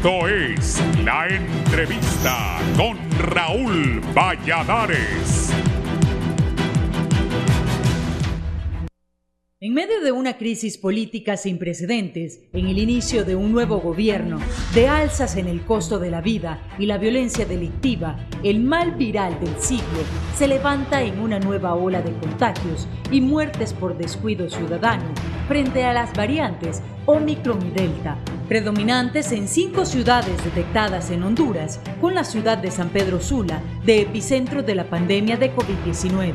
Esto es La Entrevista con Raúl Valladares. En medio de una crisis política sin precedentes, en el inicio de un nuevo gobierno, de alzas en el costo de la vida y la violencia delictiva, el mal viral del siglo se levanta en una nueva ola de contagios y muertes por descuido ciudadano frente a las variantes Omicron y Delta, predominantes en 5 ciudades detectadas en Honduras, con la ciudad de San Pedro Sula de epicentro de la pandemia de COVID-19.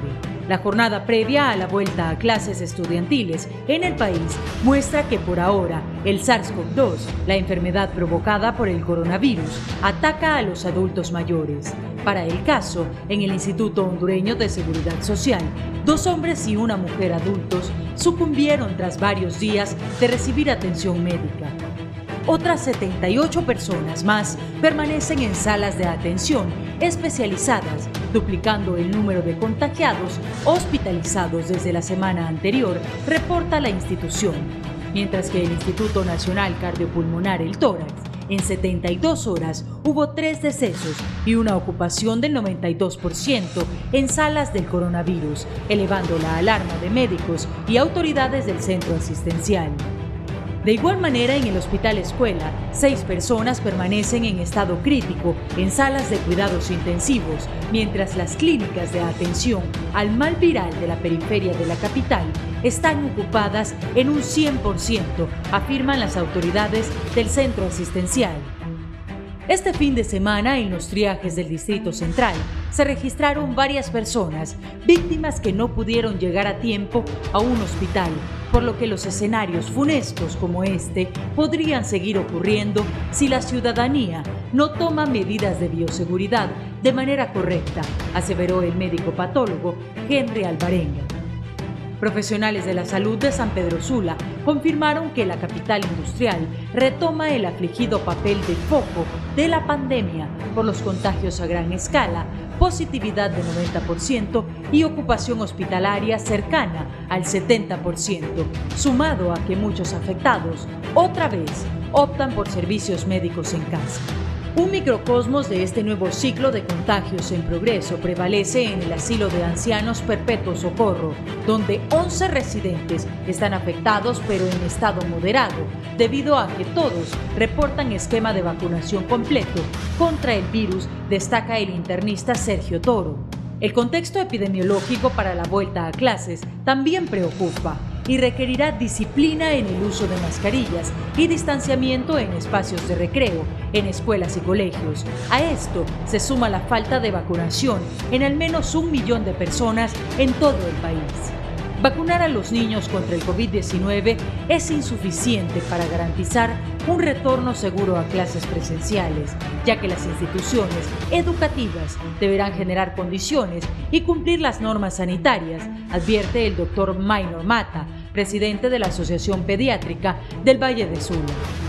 La jornada previa a la vuelta a clases estudiantiles en el país muestra que por ahora el SARS-CoV-2, la enfermedad provocada por el coronavirus, ataca a los adultos mayores. Para el caso, en el Instituto Hondureño de Seguridad Social, 2 hombres y una mujer adultos sucumbieron tras varios días de recibir atención médica. Otras 78 personas más permanecen en salas de atención especializadas, duplicando el número de contagiados hospitalizados desde la semana anterior, reporta la institución, mientras que el Instituto Nacional Cardiopulmonar, el tórax, en 72 horas hubo 3 decesos y una ocupación del 92% en salas del coronavirus, elevando la alarma de médicos y autoridades del centro asistencial. De igual manera, en el Hospital Escuela, 6 personas permanecen en estado crítico en salas de cuidados intensivos, mientras las clínicas de atención al mal viral de la periferia de la capital están ocupadas en un 100%, afirman las autoridades del centro asistencial. Este fin de semana, en los triajes del Distrito Central, se registraron varias personas, víctimas que no pudieron llegar a tiempo a un hospital, por lo que los escenarios funestos como este podrían seguir ocurriendo si la ciudadanía no toma medidas de bioseguridad de manera correcta, aseveró el médico patólogo Henry Alvarenga. Profesionales de la salud de San Pedro Sula confirmaron que la capital industrial retoma el afligido papel de foco de la pandemia por los contagios a gran escala, positividad de 90% y ocupación hospitalaria cercana al 70%, sumado a que muchos afectados otra vez optan por servicios médicos en casa. Un microcosmos de este nuevo ciclo de contagios en progreso prevalece en el asilo de ancianos Perpetuo Socorro, donde 11 residentes están afectados pero en estado moderado, debido a que todos reportan esquema de vacunación completo contra el virus, destaca el internista Sergio Toro. El contexto epidemiológico para la vuelta a clases también preocupa y requerirá disciplina en el uso de mascarillas y distanciamiento en espacios de recreo, en escuelas y colegios. A esto se suma la falta de vacunación en al menos 1 millón de personas en todo el país. Vacunar a los niños contra el COVID-19 es insuficiente para garantizar un retorno seguro a clases presenciales, ya que las instituciones educativas deberán generar condiciones y cumplir las normas sanitarias, advierte el doctor Maynor Mata, presidente de la Asociación Pediátrica del Valle de Sula.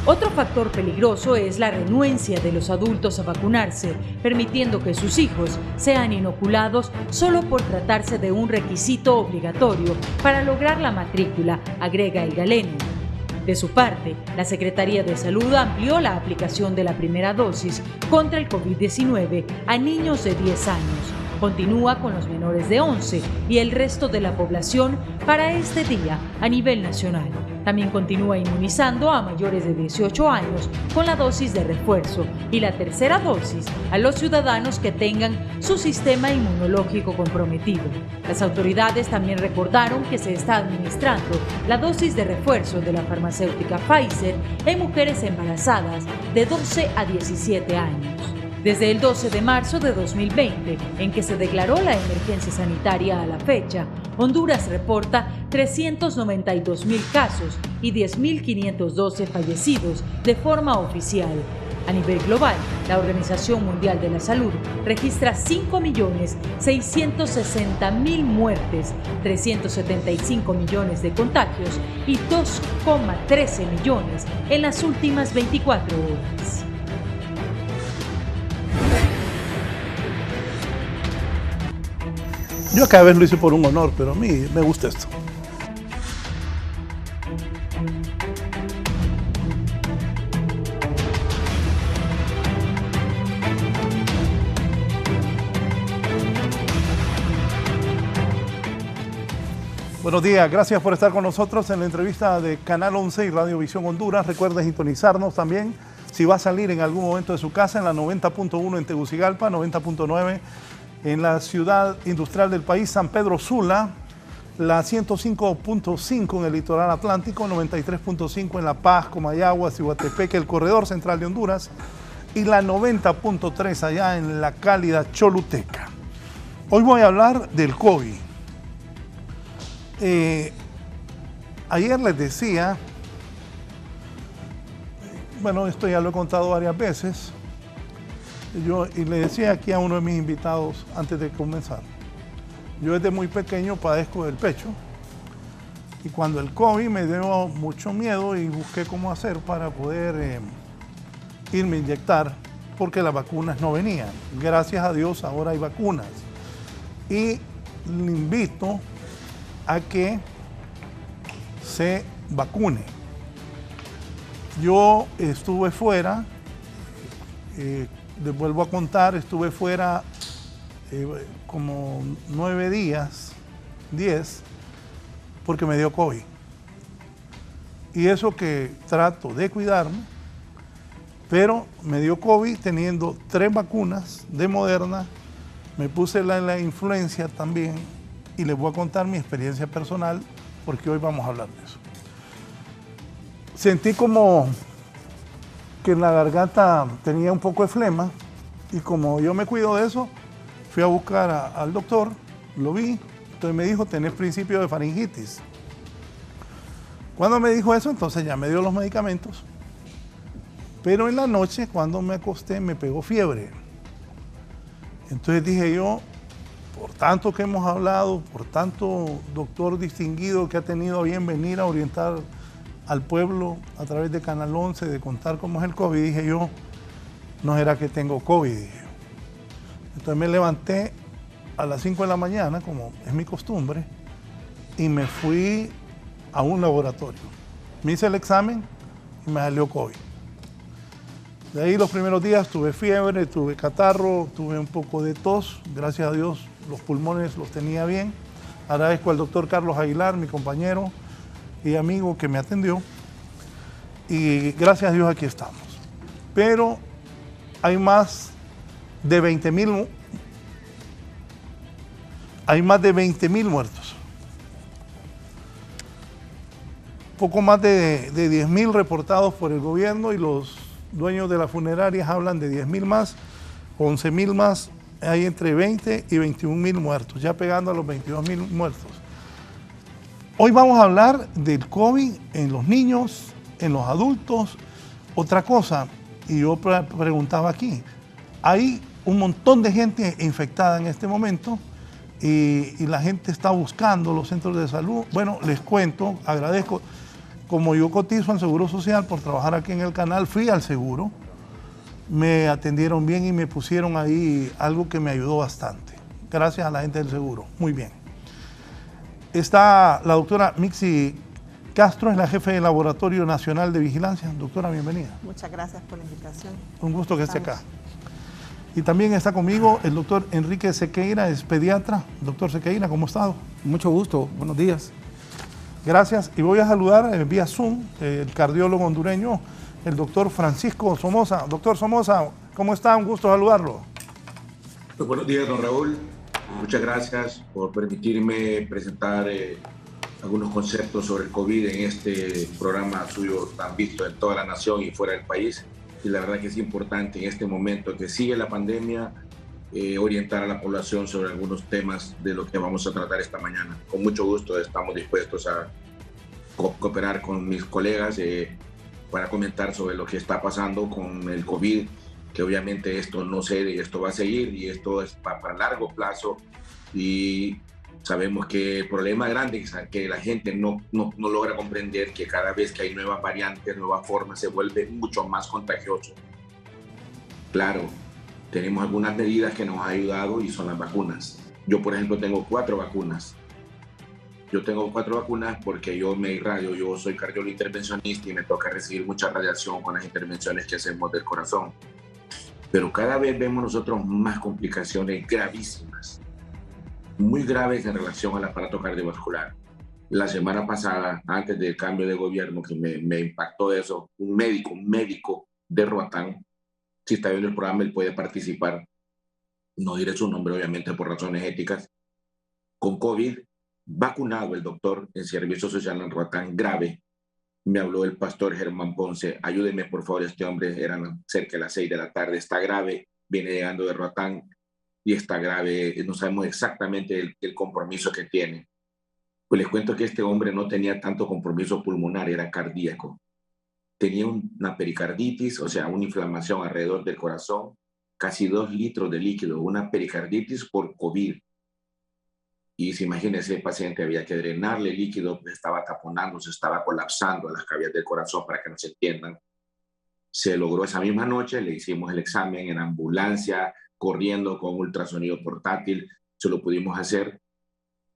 Otro factor peligroso es la renuencia de los adultos a vacunarse, permitiendo que sus hijos sean inoculados solo por tratarse de un requisito obligatorio para lograr la matrícula, agrega el galeno. De su parte, la Secretaría de Salud amplió la aplicación de la primera dosis contra el COVID-19 a niños de 10 años. Continúa con los menores de 11 y el resto de la población para este día a nivel nacional. También continúa inmunizando a mayores de 18 años con la dosis de refuerzo y la tercera dosis a los ciudadanos que tengan su sistema inmunológico comprometido. Las autoridades también recordaron que se está administrando la dosis de refuerzo de la farmacéutica Pfizer en mujeres embarazadas de 12 a 17 años. Desde el 12 de marzo de 2020, en que se declaró la emergencia sanitaria a la fecha, Honduras reporta 392.000 casos y 10.512 fallecidos de forma oficial. A nivel global, la Organización Mundial de la Salud registra 5.660.000 muertes, 375 millones de contagios y 2,13 millones en las últimas 24 horas. Yo cada vez lo hice por un honor, pero a mí me gusta esto. Buenos días, gracias por estar con nosotros en la entrevista de Canal 11 y Radio Visión Honduras. Recuerde sintonizarnos también si va a salir en algún momento de su casa en la 90.1 en Tegucigalpa, 90.9 en la ciudad industrial del país, San Pedro Sula, la 105.5 en el litoral atlántico, 93.5 en La Paz, Comayagua, Cihuatepeque, el corredor central de Honduras, y la 90.3 allá en la cálida Choluteca. Hoy voy a hablar del COVID. Ayer les decía, bueno, esto ya lo he contado varias veces, y le decía aquí a uno de mis invitados antes de comenzar, yo desde muy pequeño padezco del pecho, y cuando el COVID me dio mucho miedo y busqué cómo hacer para poder irme a inyectar, porque las vacunas no venían. Gracias a Dios ahora hay vacunas. Y le invito a que se vacune. Yo estuve fuera, les vuelvo a contar, estuve fuera como 9 días, 10, porque me dio COVID. Y eso que trato de cuidarme, pero me dio COVID teniendo 3 vacunas de Moderna, me puse la influencia también, y les voy a contar mi experiencia personal, porque hoy vamos a hablar de eso. Sentí como que en la garganta tenía un poco de flema, y como yo me cuido de eso, fui a buscar al doctor, lo vi, entonces me dijo, tenés principio de faringitis. Cuando me dijo eso, entonces ya me dio los medicamentos, pero en la noche, cuando me acosté, me pegó fiebre. Entonces dije yo, por tanto que hemos hablado, por tanto doctor distinguido que ha tenido a bien venir a orientar al pueblo a través de Canal 11, de contar cómo es el COVID, dije yo, no será que tengo COVID, dije. Entonces me levanté a las 5 de la mañana, como es mi costumbre, y me fui a un laboratorio. Me hice el examen y me salió COVID. De ahí los primeros días tuve fiebre, tuve catarro, tuve un poco de tos. Gracias a Dios los pulmones los tenía bien. Agradezco al doctor Carlos Aguilar, mi compañero y amigo que me atendió. Y gracias a Dios aquí estamos. Pero hay más de 20,000 muertos. Poco más de 10,000 reportados por el gobierno, y los dueños de las funerarias hablan de 10,000 más, 11,000 más, hay entre 20 y 21,000 muertos, ya pegando a los 22,000 muertos. Hoy vamos a hablar del COVID en los niños, en los adultos. Otra cosa, y yo preguntaba aquí, hay un montón de gente infectada en este momento, y la gente está buscando los centros de salud. Bueno, les cuento, agradezco. Como yo cotizo al Seguro Social por trabajar aquí en el canal, fui al seguro, me atendieron bien y me pusieron ahí algo que me ayudó bastante. Gracias a la gente del seguro, muy bien. Está la doctora Mixi Castro, es la jefe del Laboratorio Nacional de Vigilancia. Doctora, bienvenida. Muchas gracias por la invitación. Un gusto que esté acá. Y también está conmigo el doctor Enrique Sequeira, es pediatra. Doctor Sequeira, ¿cómo ha estado? Mucho gusto, buenos días. Gracias. Y voy a saludar vía Zoom el cardiólogo hondureño, el doctor Francisco Somoza. Doctor Somoza, ¿cómo está? Un gusto saludarlo. Pues buenos días, don Raúl. Muchas gracias por permitirme presentar algunos conceptos sobre el COVID en este programa suyo tan visto en toda la nación y fuera del país. Y la verdad que es importante en este momento que sigue la pandemia orientar a la población sobre algunos temas de lo que vamos a tratar esta mañana. Con mucho gusto estamos dispuestos a cooperar con mis colegas para comentar sobre lo que está pasando con el COVID, que obviamente esto no cede y esto va a seguir, y esto es para largo plazo, y sabemos que el problema grande es que la gente no logra comprender que cada vez que hay nuevas variantes, nuevas formas, se vuelve mucho más contagioso. Claro, tenemos algunas medidas que nos han ayudado y son las vacunas. Yo, por ejemplo, tengo 4 vacunas. Yo tengo 4 vacunas porque yo me irradio, yo soy cardiólogo intervencionista y me toca recibir mucha radiación con las intervenciones que hacemos del corazón. Pero cada vez vemos nosotros más complicaciones gravísimas, muy graves en relación al aparato cardiovascular. La semana pasada, antes del cambio de gobierno, que me impactó eso, un médico de Roatán, si está viendo el programa, él puede participar, no diré su nombre obviamente por razones éticas, con COVID, vacunado el doctor en servicio social en Roatán, grave. Me habló el pastor Germán Ponce, ayúdeme por favor, este hombre, eran cerca de las 6 de la tarde, está grave, viene llegando de Roatán y está grave, no sabemos exactamente el compromiso que tiene. Pues les cuento que este hombre no tenía tanto compromiso pulmonar, era cardíaco. Tenía una pericarditis, o sea, una inflamación alrededor del corazón, casi 2 litros de líquido, una pericarditis por COVID. Y se imagina, ese paciente había que drenarle líquido, estaba taponando, se estaba colapsando las cavidades del corazón, para que no se entiendan. Se logró esa misma noche, le hicimos el examen en ambulancia, corriendo con ultrasonido portátil, se lo pudimos hacer.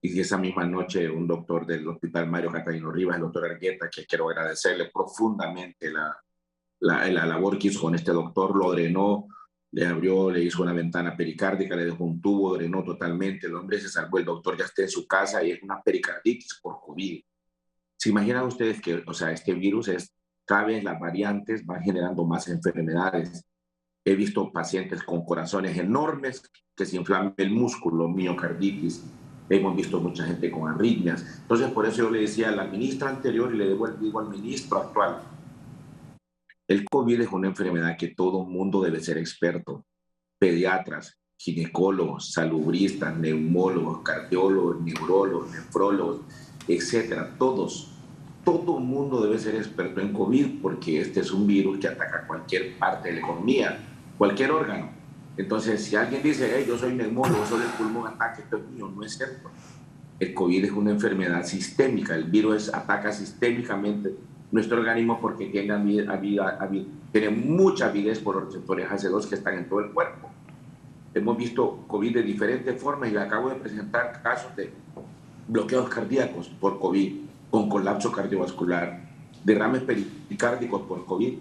Y esa misma noche un doctor del Hospital Mario Catalino Rivas, el doctor Argueta, que quiero agradecerle profundamente la labor que hizo con este doctor, lo drenó, le abrió, le hizo una ventana pericárdica, le dejó un tubo, drenó totalmente, el hombre se salvó, el doctor ya está en su casa y es una pericarditis por COVID. ¿Se imaginan ustedes que, o sea, este virus es, cada vez las variantes van generando más enfermedades? He visto pacientes con corazones enormes que se inflaman el músculo, miocarditis. Hemos visto mucha gente con arritmias. Entonces, por eso yo le decía a la ministra anterior y le digo al ministro actual, el COVID es una enfermedad que todo mundo debe ser experto. Pediatras, ginecólogos, salubristas, neumólogos, cardiólogos, neurólogos, nefrólogos, etcétera. Todo mundo debe ser experto en COVID porque este es un virus que ataca cualquier parte de la economía, cualquier órgano. Entonces, si alguien dice, hey, yo soy neumólogo, solo el pulmón ataca, esto es mío, no es cierto. El COVID es una enfermedad sistémica, el virus ataca sistémicamente nuestro organismo porque tiene mucha avidez por los receptores AC2 que están en todo el cuerpo. Hemos visto COVID de diferentes formas y le acabo de presentar casos de bloqueos cardíacos por COVID, con colapso cardiovascular, derrames pericárdicos por COVID,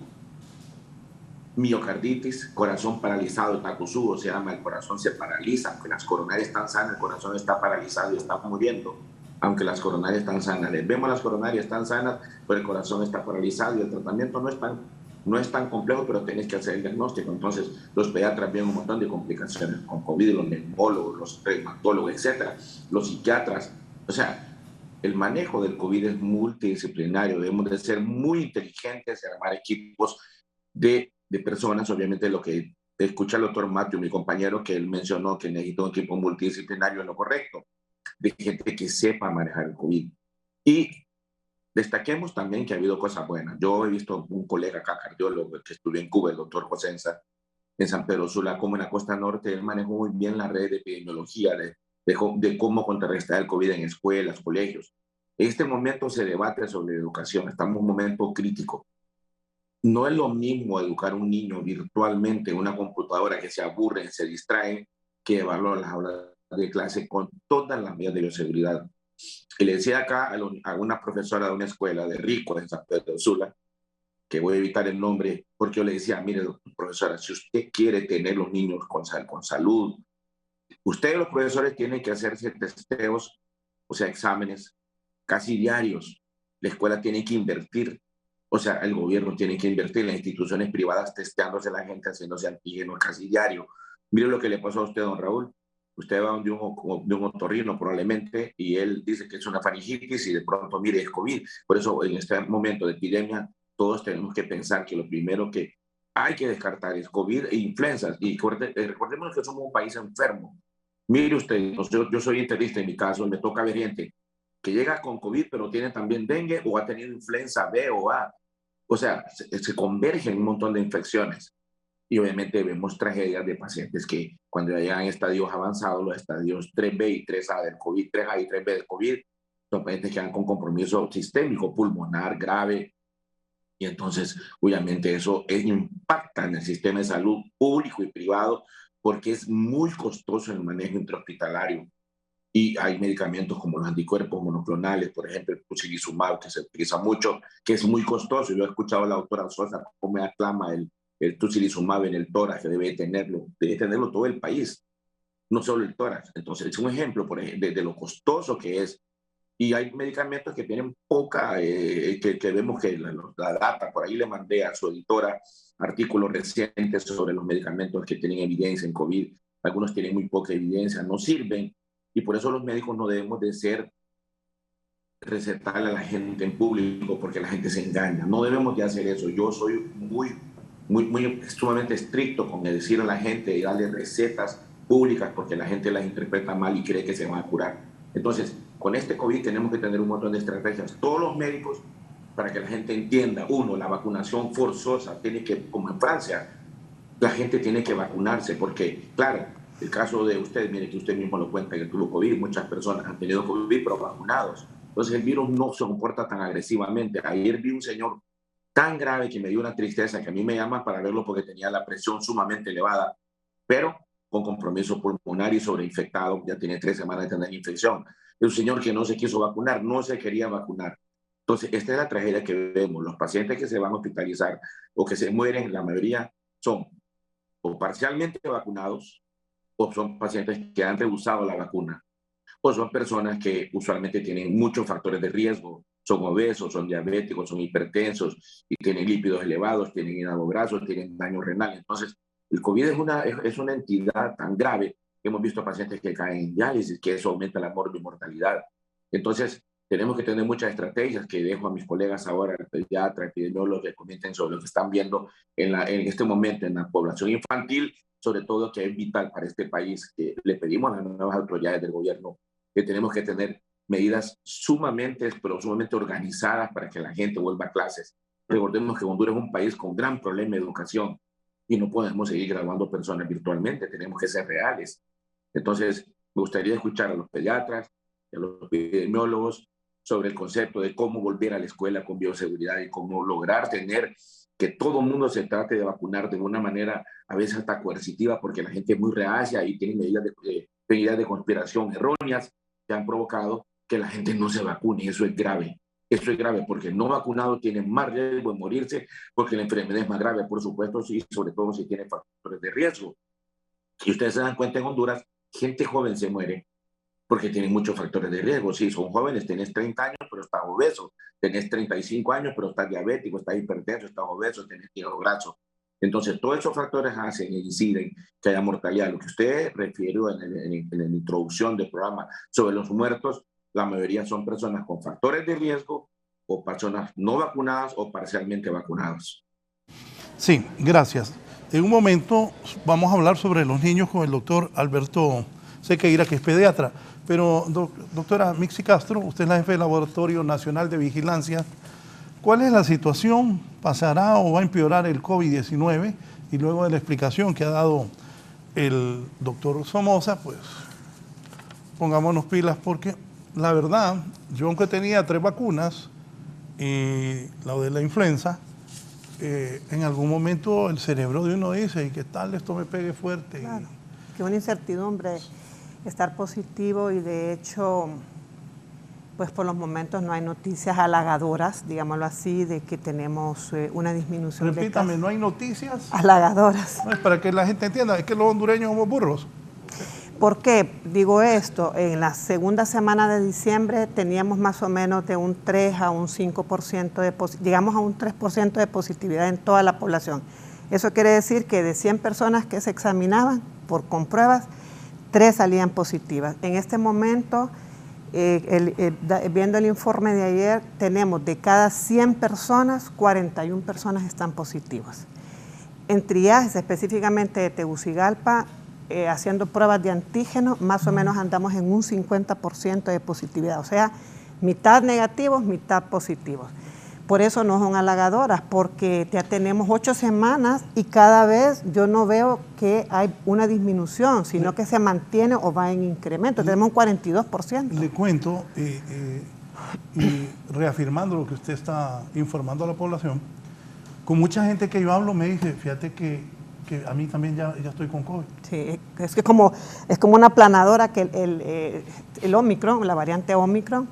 miocarditis, corazón paralizado, Takotsubo se llama, el corazón se paraliza, aunque las coronarias están sanas, el corazón está paralizado y está muriendo, aunque las coronarias están sanas. Les vemos las coronarias están sanas, pero el corazón está paralizado y el tratamiento no es tan complejo, pero tienes que hacer el diagnóstico. Entonces, los pediatras ven un montón de complicaciones con COVID, los neumólogos, los reumatólogos, etcétera, los psiquiatras. O sea, el manejo del COVID es multidisciplinario, debemos de ser muy inteligentes y armar equipos de personas. Obviamente lo que escucha el doctor Matthew, mi compañero, que él mencionó que necesita un equipo multidisciplinario, es lo correcto, de gente que sepa manejar el COVID. Y destaquemos también que ha habido cosas buenas. Yo he visto un colega acá, cardiólogo, que estudió en Cuba, el doctor Josensa, en San Pedro Sula, como en la costa norte, él manejó muy bien la red de epidemiología, de cómo contrarrestar el COVID en escuelas, colegios. En este momento se debate sobre educación, estamos en un momento crítico. No es lo mismo educar a un niño virtualmente en una computadora que se aburren, se distraen, que llevarlo a las aulas de clase con todas las medidas de bioseguridad. Y le decía acá a una profesora de una escuela de Rico, en San Pedro Sula, que voy a evitar el nombre, porque yo le decía, mire, profesora, si usted quiere tener los niños con salud, ustedes los profesores tienen que hacerse testeos, o sea, exámenes casi diarios. La escuela tiene que invertir. O sea, el gobierno tiene que invertir, las instituciones privadas testeándose a la gente, haciéndose antígenos casi diario. Mire lo que le pasó a usted, don Raúl. Usted va de un otorrino probablemente y él dice que es una faringitis y de pronto, mire, es COVID. Por eso, en este momento de epidemia, todos tenemos que pensar que lo primero que hay que descartar es COVID e influenzas. Y recordemos que somos un país enfermo. Mire usted, yo soy internista en mi caso, me toca ver gente que llega con COVID, pero tiene también dengue o ha tenido influenza B o A. O sea, se convergen un montón de infecciones. Y obviamente vemos tragedias de pacientes que cuando ya llegan a estadios avanzados, los estadios 3B y 3A del COVID, 3A y 3B del COVID, son pacientes que quedan con compromiso sistémico, pulmonar grave. Y entonces, obviamente, eso impacta en el sistema de salud público y privado porque es muy costoso el manejo intrahospitalario. Y hay medicamentos como los anticuerpos monoclonales, por ejemplo, el tocilizumab, que se utiliza mucho, que es muy costoso. Yo he escuchado a la doctora Sosa cómo me aclama el tocilizumab en el tórax, que debe tenerlo todo el país, no solo el tórax. Entonces, es un ejemplo por ejemplo, de lo costoso que es. Y hay medicamentos que tienen poca, que vemos que la data, por ahí le mandé a su editora artículos recientes sobre los medicamentos que tienen evidencia en COVID. Algunos tienen muy poca evidencia, no sirven, y por eso los médicos no debemos de ser recetarle a la gente en público porque la gente se engaña. No debemos de hacer eso. Yo soy muy sumamente estricto con decir a la gente y darle recetas públicas porque la gente las interpreta mal y cree que se van a curar. Entonces, con este COVID tenemos que tener un montón de estrategias. Todos los médicos, para que la gente entienda, uno, la vacunación forzosa, tiene que, como en Francia, la gente tiene que vacunarse porque, claro, el caso de usted, mire que usted mismo lo cuenta, que tuvo COVID, muchas personas han tenido COVID, pero vacunados. Entonces el virus no se comporta tan agresivamente. Ayer vi un señor tan grave que me dio una tristeza, que a mí me llama para verlo porque tenía la presión sumamente elevada, pero con compromiso pulmonar y sobreinfectado, ya tiene 3 semanas de tener infección. Es un señor que no se quiso vacunar, no se quería vacunar. Entonces, esta es la tragedia que vemos. Los pacientes que se van a hospitalizar o que se mueren, la mayoría son o parcialmente vacunados o son pacientes que han rehusado la vacuna o son personas que usualmente tienen muchos factores de riesgo, son obesos, son diabéticos, son hipertensos y tienen lípidos elevados, tienen hígado graso, tienen daño renal. Entonces, el COVID es una entidad tan grave que hemos visto pacientes que caen en diálisis, que eso aumenta la mortalidad. Entonces, tenemos que tener muchas estrategias que dejo a mis colegas ahora, pediatras, epidemiólogos, que comenten sobre lo que están viendo en este momento en la población infantil, sobre todo que es vital para este país, que le pedimos a las nuevas autoridades del gobierno que tenemos que tener medidas sumamente organizadas para que la gente vuelva a clases. Recordemos que Honduras es un país con gran problema de educación y no podemos seguir graduando personas virtualmente, tenemos que ser reales. Entonces, me gustaría escuchar a los pediatras y a los epidemiólogos sobre el concepto de cómo volver a la escuela con bioseguridad y cómo lograr tener que todo el mundo se trate de vacunar de una manera a veces hasta coercitiva, porque la gente es muy reacia y tiene medidas de conspiración erróneas que han provocado que la gente no se vacune, y eso es grave. Eso es grave porque no vacunado tiene más riesgo de morirse porque la enfermedad es más grave, por supuesto, y sobre todo si tiene factores de riesgo. Y ustedes se dan cuenta en Honduras, gente joven se muere porque tiene muchos factores de riesgo. Sí, son jóvenes, tenés 30 años, pero estás obeso. Tenés 35 años, pero estás diabético, estás hipertenso, estás obeso, tenés hígado graso. Entonces, todos esos factores hacen e inciden que haya mortalidad. Lo que usted refirió en la introducción del programa sobre los muertos, la mayoría son personas con factores de riesgo o personas no vacunadas o parcialmente vacunadas. Sí, gracias. En un momento vamos a hablar sobre los niños con el doctor Alberto Sequeira, que es pediatra. Pero, doctora Mixi Castro, usted es la jefe del Laboratorio Nacional de Vigilancia. ¿Cuál es la situación? ¿Pasará o va a empeorar el COVID-19? Y luego de la explicación que ha dado el doctor Somoza, pues pongámonos pilas porque la verdad, yo aunque tenía 3 vacunas y la de la influenza, en algún momento el cerebro de uno dice, ¿y qué tal esto me pegue fuerte? Claro, que una incertidumbre estar positivo, y de hecho, pues por los momentos no hay noticias halagadoras, digámoslo así, de que tenemos una disminución de casos. Repítame, ¿no hay noticias? Halagadoras. No, es para que la gente entienda, es que los hondureños somos burros. ¿Por qué digo esto? En la segunda semana de diciembre teníamos más o menos de un 3 a un 5%, llegamos a un 3% de positividad en toda la población. Eso quiere decir que de 100 personas que se examinaban con pruebas, 3 salían positivas. En este momento, viendo el informe de ayer, tenemos de cada 100 personas, 41 personas están positivas. En triajes, específicamente de Tegucigalpa, haciendo pruebas de antígeno, más o menos andamos en un 50% de positividad, o sea, mitad negativos, mitad positivos. Por eso no son halagadoras, porque ya tenemos 8 semanas y cada vez yo no veo que hay una disminución, sino que se mantiene o va en incremento. Tenemos un 42%. Le cuento, y reafirmando lo que usted está informando a la población, con mucha gente que yo hablo me dice, fíjate que a mí también ya estoy con COVID. Sí, es que es como una planadora que el Omicron, la variante Omicron,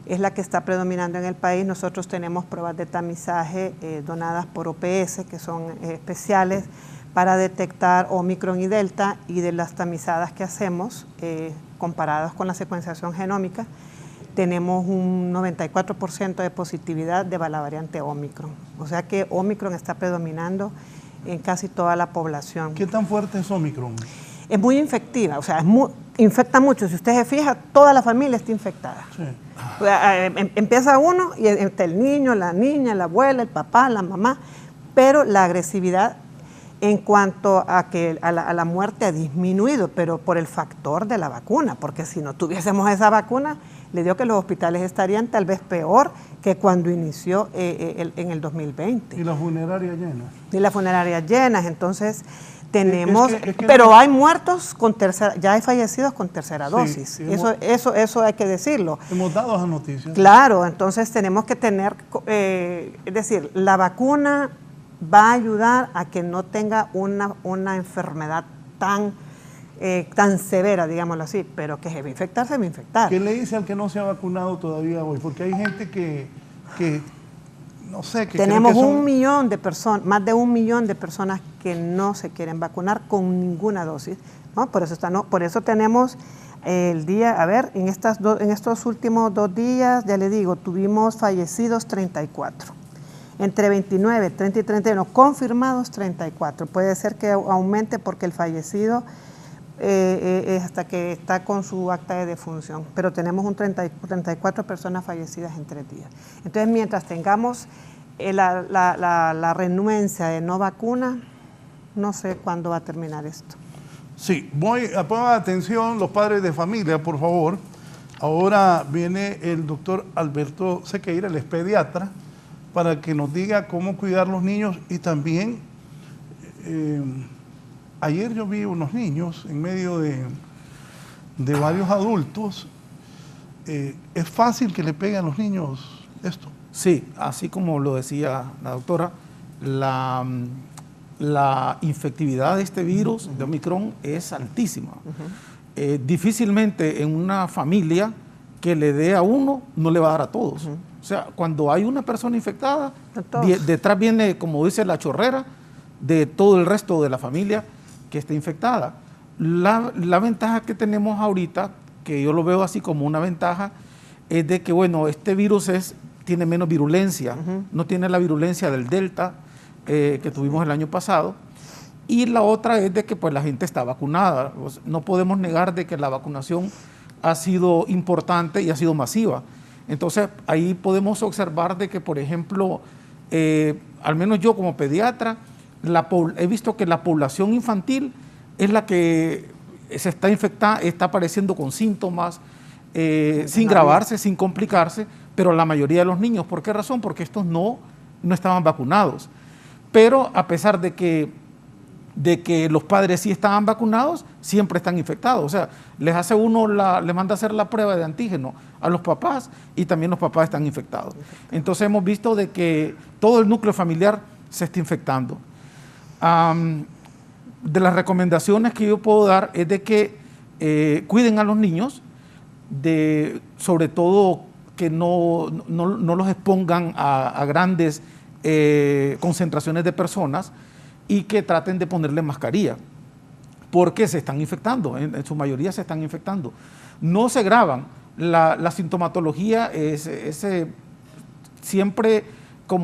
es la que está predominando en el país. Nosotros tenemos pruebas de tamizaje donadas por OPS, que son especiales para detectar Omicron y Delta, y de las tamizadas que hacemos, comparadas con la secuenciación genómica, tenemos un 94% de positividad de la variante Omicron. O sea que Omicron está predominando en casi toda la población. ¿Qué tan fuerte es Omicron? Es muy infectiva, o sea, infecta mucho. Si usted se fija, toda la familia está infectada. Sí. O sea, empieza uno y está el niño, la niña, la abuela, el papá, la mamá, pero la agresividad en cuanto a que a la muerte ha disminuido, pero por el factor de la vacuna, porque si no tuviésemos esa vacuna, le digo que los hospitales estarían tal vez peor que cuando inició en el 2020. Y las funerarias llenas. Y las funerarias llenas, entonces tenemos, pero hay muertos con tercera, ya hay fallecidos con tercera dosis, sí, eso hay que decirlo. Hemos dado esas noticias. Claro, entonces tenemos que tener, es decir, la vacuna va a ayudar a que no tenga una enfermedad tan severa, digámoslo así, pero que se va a infectar, se va a infectar. ¿Qué le dice al que no se ha vacunado todavía hoy? Porque hay gente que no sé, que tenemos cree que un millón de personas, más de 1 millón de personas que no se quieren vacunar con ninguna dosis, ¿no? Por eso tenemos el día, a ver, en estos últimos 2 días, ya le digo, tuvimos fallecidos 34. Entre 29, 30 y 31, confirmados 34. Puede ser que aumente porque el fallecido hasta que está con su acta de defunción, pero tenemos 34 personas fallecidas en 3 días. Entonces, mientras tengamos la renuencia de no vacuna, no sé cuándo va a terminar esto. Sí, pongan atención los padres de familia, por favor. Ahora viene el doctor Alberto Sequeira, el pediatra, para que nos diga cómo cuidar los niños y también ayer yo vi unos niños en medio de varios adultos. ¿Es fácil que le peguen a los niños esto? Sí, así como lo decía la doctora, la infectividad de este virus de Omicron es altísima. Difícilmente en una familia que le dé a uno, no le va a dar a todos. O sea, cuando hay una persona infectada, detrás viene, como dice la chorrera, de todo el resto de la familia que está infectada. La ventaja que tenemos ahorita, que yo lo veo así como una ventaja, es de que, bueno, este virus tiene menos virulencia, no tiene la virulencia del Delta que tuvimos el año pasado. Y la otra es de que pues la gente está vacunada. No podemos negar de que la vacunación ha sido importante y ha sido masiva. Entonces, ahí podemos observar de que, por ejemplo, al menos yo como pediatra, he visto que la población infantil es la que se está infectada, está apareciendo con síntomas, sin gravarse, sin complicarse, pero la mayoría de los niños. ¿Por qué razón? Porque estos no estaban vacunados. Pero a pesar de que los padres sí estaban vacunados, siempre están infectados. O sea, les manda a hacer la prueba de antígeno a los papás y también los papás están infectados. Entonces hemos visto de que todo el núcleo familiar se está infectando. De las recomendaciones que yo puedo dar es de que cuiden a los niños, sobre todo que no los expongan a grandes concentraciones de personas y que traten de ponerle mascarilla, porque se están infectando, en su mayoría se están infectando. No se graban, la sintomatología es siempre,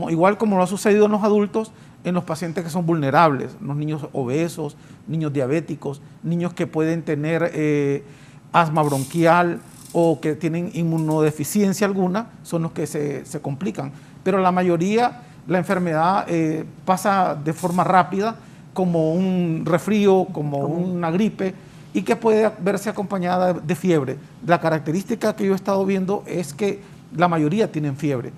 igual como lo ha sucedido en los adultos, en los pacientes que son vulnerables, los niños obesos, niños diabéticos, niños que pueden tener asma bronquial o que tienen inmunodeficiencia alguna, son los que se complican. Pero la mayoría, la enfermedad pasa de forma rápida, como un resfrío, como una gripe, y que puede verse acompañada de fiebre. La característica que yo he estado viendo es que la mayoría tienen fiebre.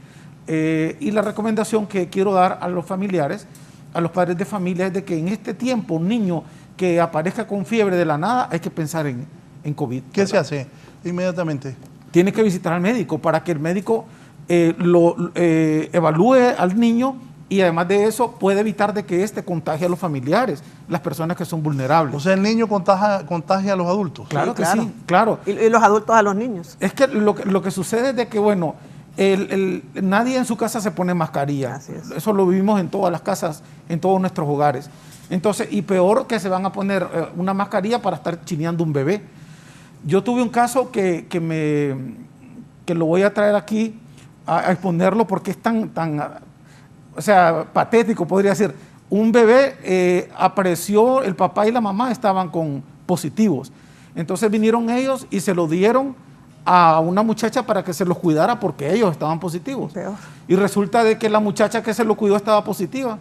Y la recomendación que quiero dar a los familiares, a los padres de familia, es de que en este tiempo un niño que aparezca con fiebre de la nada, hay que pensar en COVID. ¿Qué se hace inmediatamente? Tiene que visitar al médico para que el médico evalúe al niño y además de eso puede evitar de que éste contagie a los familiares, las personas que son vulnerables. O sea, el niño contagia a los adultos. Claro que sí, claro. Y los adultos a los niños. Es que lo que sucede es de que, bueno, nadie en su casa se pone mascarilla. Así es. Eso lo vivimos en todas las casas, en todos nuestros hogares. Entonces, y peor que se van a poner una mascarilla para estar chineando un bebé. Yo tuve un caso que que lo voy a traer aquí a exponerlo porque es tan, o sea, patético, podría decir. Un bebé apareció, el papá y la mamá estaban con positivos. Entonces vinieron ellos y se lo dieron a una muchacha para que se los cuidara porque ellos estaban positivos. Peor. Y resulta de que la muchacha que se lo cuidó estaba positiva.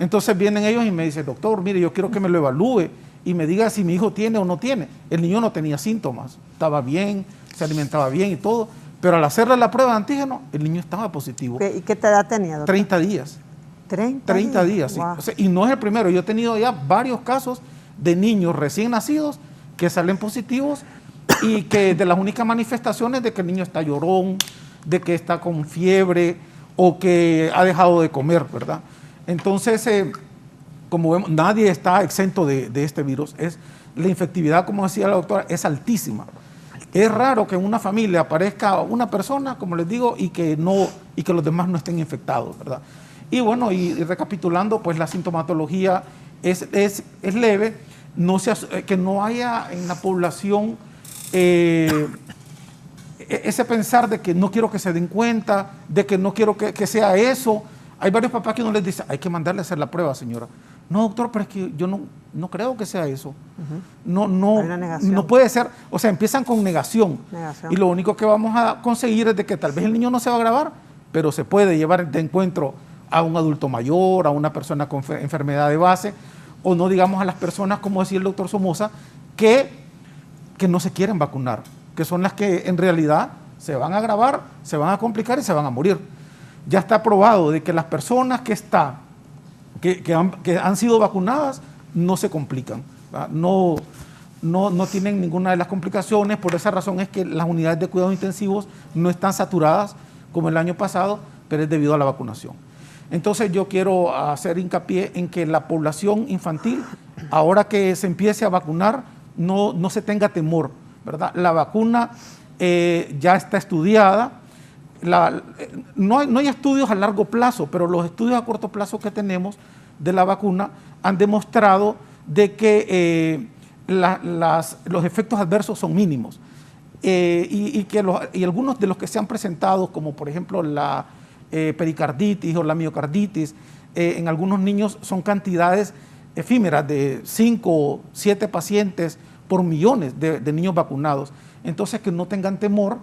Entonces vienen ellos y me dicen, doctor, mire, yo quiero que me lo evalúe y me diga si mi hijo tiene o no tiene. El niño no tenía síntomas, estaba bien, se alimentaba bien y todo, pero al hacerle la prueba de antígeno, el niño estaba positivo. ¿Y qué edad tenía, doctor? 30 días. 30 días, sí. Wow. O sea, y no es el primero, yo he tenido ya varios casos de niños recién nacidos que salen positivos y que de las únicas manifestaciones de que el niño está llorón, de que está con fiebre o que ha dejado de comer, ¿verdad? Entonces, como vemos, nadie está exento de este virus. La infectividad, como decía la doctora, es altísima. Es raro que en una familia aparezca una persona, como les digo, y que los demás no estén infectados, ¿verdad? Y bueno, y recapitulando, pues la sintomatología es leve, que no haya en la población ese pensar de que no quiero que se den cuenta, de que no quiero que sea eso. Hay varios papás que uno les dice, hay que mandarle a hacer la prueba, señora. No, doctor, pero es que yo no creo que sea eso. No puede ser. O sea, empiezan con negación. Y lo único que vamos a conseguir es de que tal vez el niño no se va a agravar, pero se puede llevar de encuentro a un adulto mayor, a una persona con enfermedad de base, o no digamos a las personas, como decía el doctor Somoza, que no se quieren vacunar, que son las que en realidad se van a agravar, se van a complicar y se van a morir. Ya está probado de que las personas que han sido vacunadas no se complican, no tienen ninguna de las complicaciones. Por esa razón es que las unidades de cuidados intensivos no están saturadas como el año pasado, pero es debido a la vacunación. Entonces yo quiero hacer hincapié en que la población infantil, ahora que se empiece a vacunar, no se tenga temor, ¿verdad? La vacuna ya está estudiada. No hay estudios a largo plazo, pero los estudios a corto plazo que tenemos de la vacuna han demostrado de que los efectos adversos son mínimos y algunos de los que se han presentado, como por ejemplo la pericarditis o la miocarditis, en algunos niños son cantidades efímeras de 5 o 7 pacientes por millones de niños vacunados. Entonces, que no tengan temor.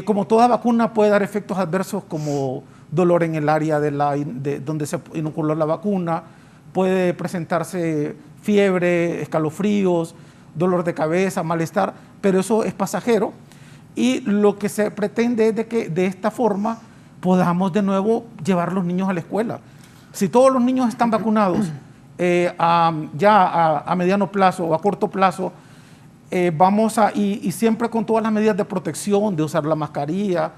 Como toda vacuna puede dar efectos adversos como dolor en el área donde se inoculó la vacuna, puede presentarse fiebre, escalofríos, dolor de cabeza, malestar, pero eso es pasajero y lo que se pretende es de que de esta forma podamos de nuevo llevar a los niños a la escuela. Si todos los niños están vacunados ya a mediano plazo o a corto plazo, y siempre con todas las medidas de protección, de usar la mascarilla,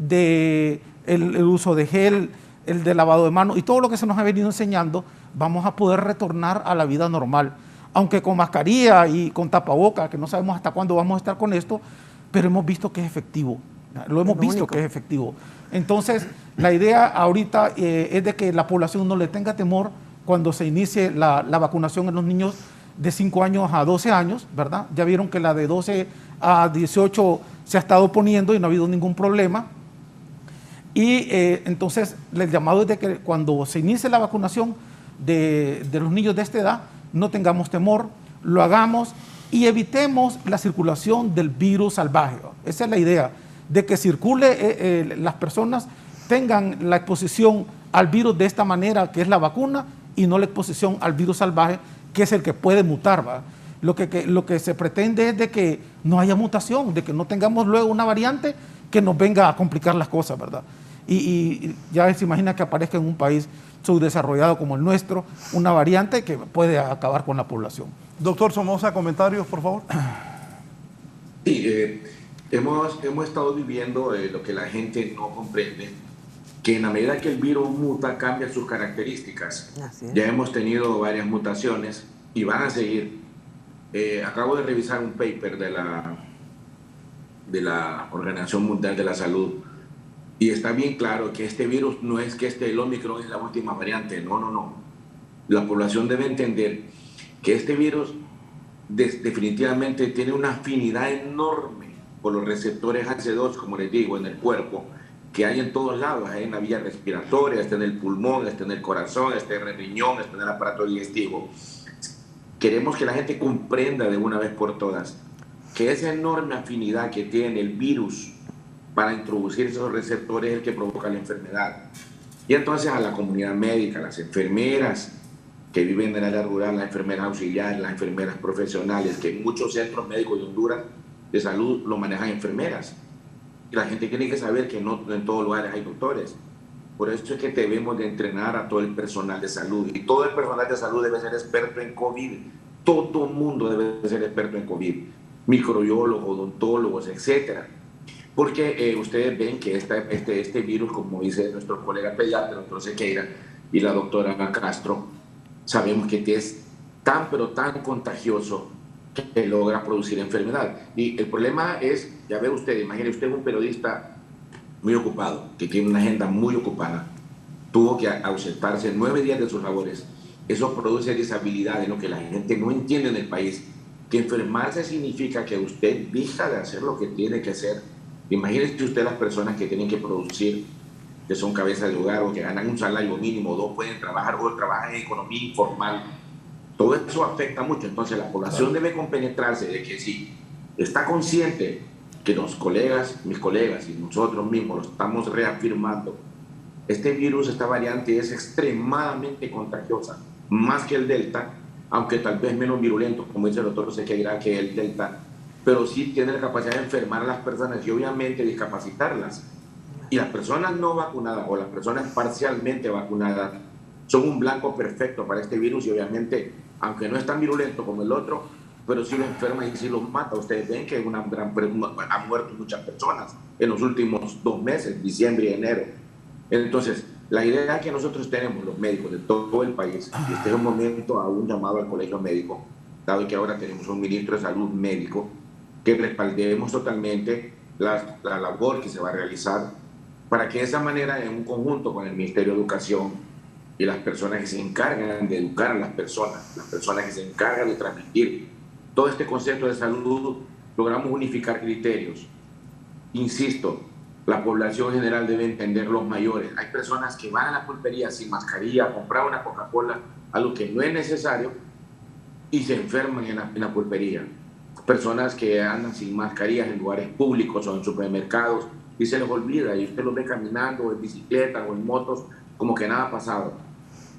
el uso de gel, el de lavado de manos y todo lo que se nos ha venido enseñando, vamos a poder retornar a la vida normal. Aunque con mascarilla y con tapaboca, que no sabemos hasta cuándo vamos a estar con esto, pero hemos visto que es efectivo. Lo hemos visto que es efectivo. Entonces, la idea ahorita es de que la población no le tenga temor cuando se inicie la vacunación en los niños de 5 años a 12 años, ¿verdad? Ya vieron que la de 12 a 18 se ha estado poniendo y no ha habido ningún problema. Y entonces, el llamado es de que cuando se inicie la vacunación de los niños de esta edad, no tengamos temor, lo hagamos y evitemos la circulación del virus salvaje. Esa es la idea, de que circule, las personas tengan la exposición al virus de esta manera, que es la vacuna, y no la exposición al virus salvaje, que es el que puede mutar, ¿verdad? Lo que se pretende es de que no haya mutación, de que no tengamos luego una variante que nos venga a complicar las cosas, ¿verdad? Y ya se imagina que aparezca en un país subdesarrollado como el nuestro una variante que puede acabar con la población. Doctor Somoza, comentarios, por favor. Sí, hemos estado viviendo lo que la gente no comprende, que en la medida que el virus muta, cambia sus características. Ya hemos tenido varias mutaciones y van a seguir. Acabo de revisar un paper de la Organización Mundial de la Salud y está bien claro que este virus no es que el Omicron es la última variante, no. La población debe entender que este virus definitivamente tiene una afinidad enorme por los receptores AC2, como les digo, en el cuerpo, que hay en todos lados, hay en la vía respiratoria, está en el pulmón, está en el corazón, está en el riñón, está en el aparato digestivo. Queremos que la gente comprenda de una vez por todas que esa enorme afinidad que tiene el virus para introducir esos receptores es el que provoca la enfermedad. Y entonces a la comunidad médica, a las enfermeras que viven en el área rural, las enfermeras auxiliares, las enfermeras profesionales, que en muchos centros médicos de Honduras de salud lo manejan enfermeras. Y la gente tiene que saber que no en todos lugares hay doctores. Por eso es que debemos de entrenar a todo el personal de salud. Y todo el personal de salud debe ser experto en COVID. Todo el mundo debe ser experto en COVID. Microbiólogos, odontólogos, etcétera. Porque ustedes ven que este virus, como dice nuestro colega pediatra, el doctor Sequeira, y la doctora Castro, sabemos que es tan, pero tan contagioso que logra producir enfermedad. Y el problema es, ya ve usted, imagine usted un periodista muy ocupado, que tiene una agenda muy ocupada, tuvo que ausentarse 9 días de sus labores. Eso produce disabilidad, en lo que la gente no entiende en el país, que enfermarse significa que usted deja de hacer lo que tiene que hacer. Imagínese usted las personas que tienen que producir, que son cabezas de hogar o que ganan un salario mínimo, 2 pueden trabajar o trabajan en economía informal. Todo eso afecta mucho. Entonces la población debe compenetrarse de que si está consciente que los colegas, mis colegas y nosotros mismos lo estamos reafirmando, este virus, esta variante es extremadamente contagiosa, más que el Delta, aunque tal vez menos virulento, como dice el doctor Sequeira, que el Delta, pero sí tiene la capacidad de enfermar a las personas y obviamente discapacitarlas. Y las personas no vacunadas o las personas parcialmente vacunadas son un blanco perfecto para este virus y obviamente, aunque no es tan virulento como el otro, pero sí lo enferma y sí lo mata. Ustedes ven que han muerto muchas personas en los últimos 2 meses, diciembre y enero. Entonces, la idea que nosotros tenemos, los médicos de todo el país, y este es un momento a un llamado al colegio médico, dado que ahora tenemos un ministro de salud médico, que respaldemos totalmente la labor que se va a realizar para que de esa manera, en un conjunto con el Ministerio de Educación y las personas que se encargan de educar a las personas que se encargan de transmitir todo este concepto de salud, logramos unificar criterios. Insisto, la población general debe entender, los mayores. Hay personas que van a la pulpería sin mascarilla a comprar una Coca-Cola, algo que no es necesario, y se enferman en la pulpería. Personas que andan sin mascarillas en lugares públicos o en supermercados y se les olvida y usted los ve caminando en bicicleta o en motos como que nada ha pasado.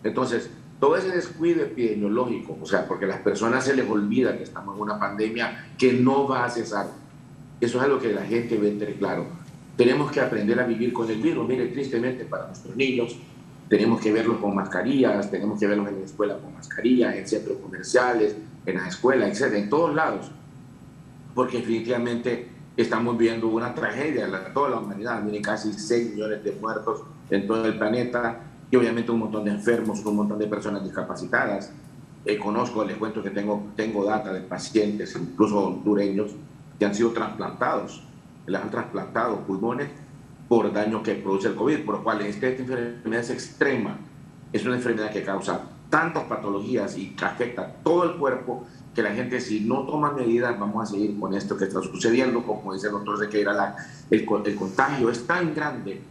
Entonces, todo ese descuido epidemiológico, o sea, porque a las personas se les olvida que estamos en una pandemia que no va a cesar. Eso es algo que la gente debe tener claro. Tenemos que aprender a vivir con el virus. Mire, tristemente para nuestros niños, tenemos que verlos con mascarillas, tenemos que verlos en la escuela con mascarillas, en centros comerciales, en las escuelas, etcétera, en todos lados. Porque definitivamente estamos viendo una tragedia en toda la humanidad. Miren, casi 6 millones de muertos en todo el planeta y obviamente un montón de enfermos, un montón de personas discapacitadas. Conozco, les cuento que tengo data de pacientes, incluso hondureños, que han sido trasplantados. Les han trasplantado pulmones por daño que produce el COVID, por lo cual esta enfermedad es extrema. Es una enfermedad que causa tantas patologías y que afecta a todo el cuerpo, que la gente, si no toma medidas, vamos a seguir con esto que está sucediendo. Como dice el doctor Sequeira, el contagio es tan grande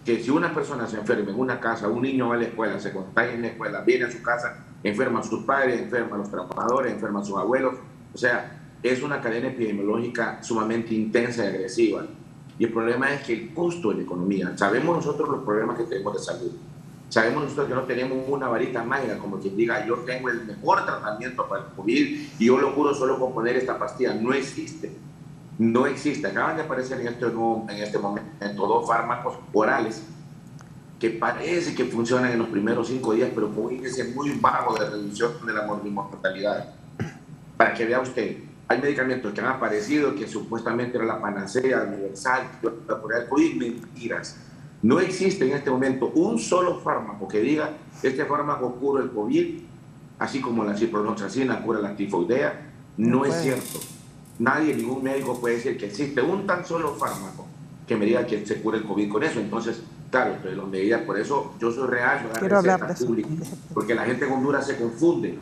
que si una persona se enferma en una casa, un niño va a la escuela, se contagia en la escuela, viene a su casa, enferma a sus padres, enferma a los trabajadores, enferma a sus abuelos. O sea, es una cadena epidemiológica sumamente intensa y agresiva. Y el problema es que el costo de la economía, sabemos nosotros los problemas que tenemos de salud, sabemos nosotros que no tenemos una varita mágica como quien diga yo tengo el mejor tratamiento para el COVID y yo lo curo solo con poner esta pastilla. No existe. No existe. Acaban de aparecer en este momento 2 fármacos orales que parece que funcionan en los primeros 5 días, pero con un índice muy bajo de reducción de la mortalidad. Para que vea usted, hay medicamentos que han aparecido que supuestamente era la panacea universal para curar el COVID. Mentiras. No existe en este momento un solo fármaco que diga este fármaco cura el COVID, así como la ciprofloxacina cura la tifoidea. No es cierto. Nadie, ningún médico puede decir que existe un tan solo fármaco que me diga que se cura el COVID con eso. Entonces, claro, entonces las medidas, por eso yo soy reacio a dar recetas públicas, porque la gente en Honduras se confunde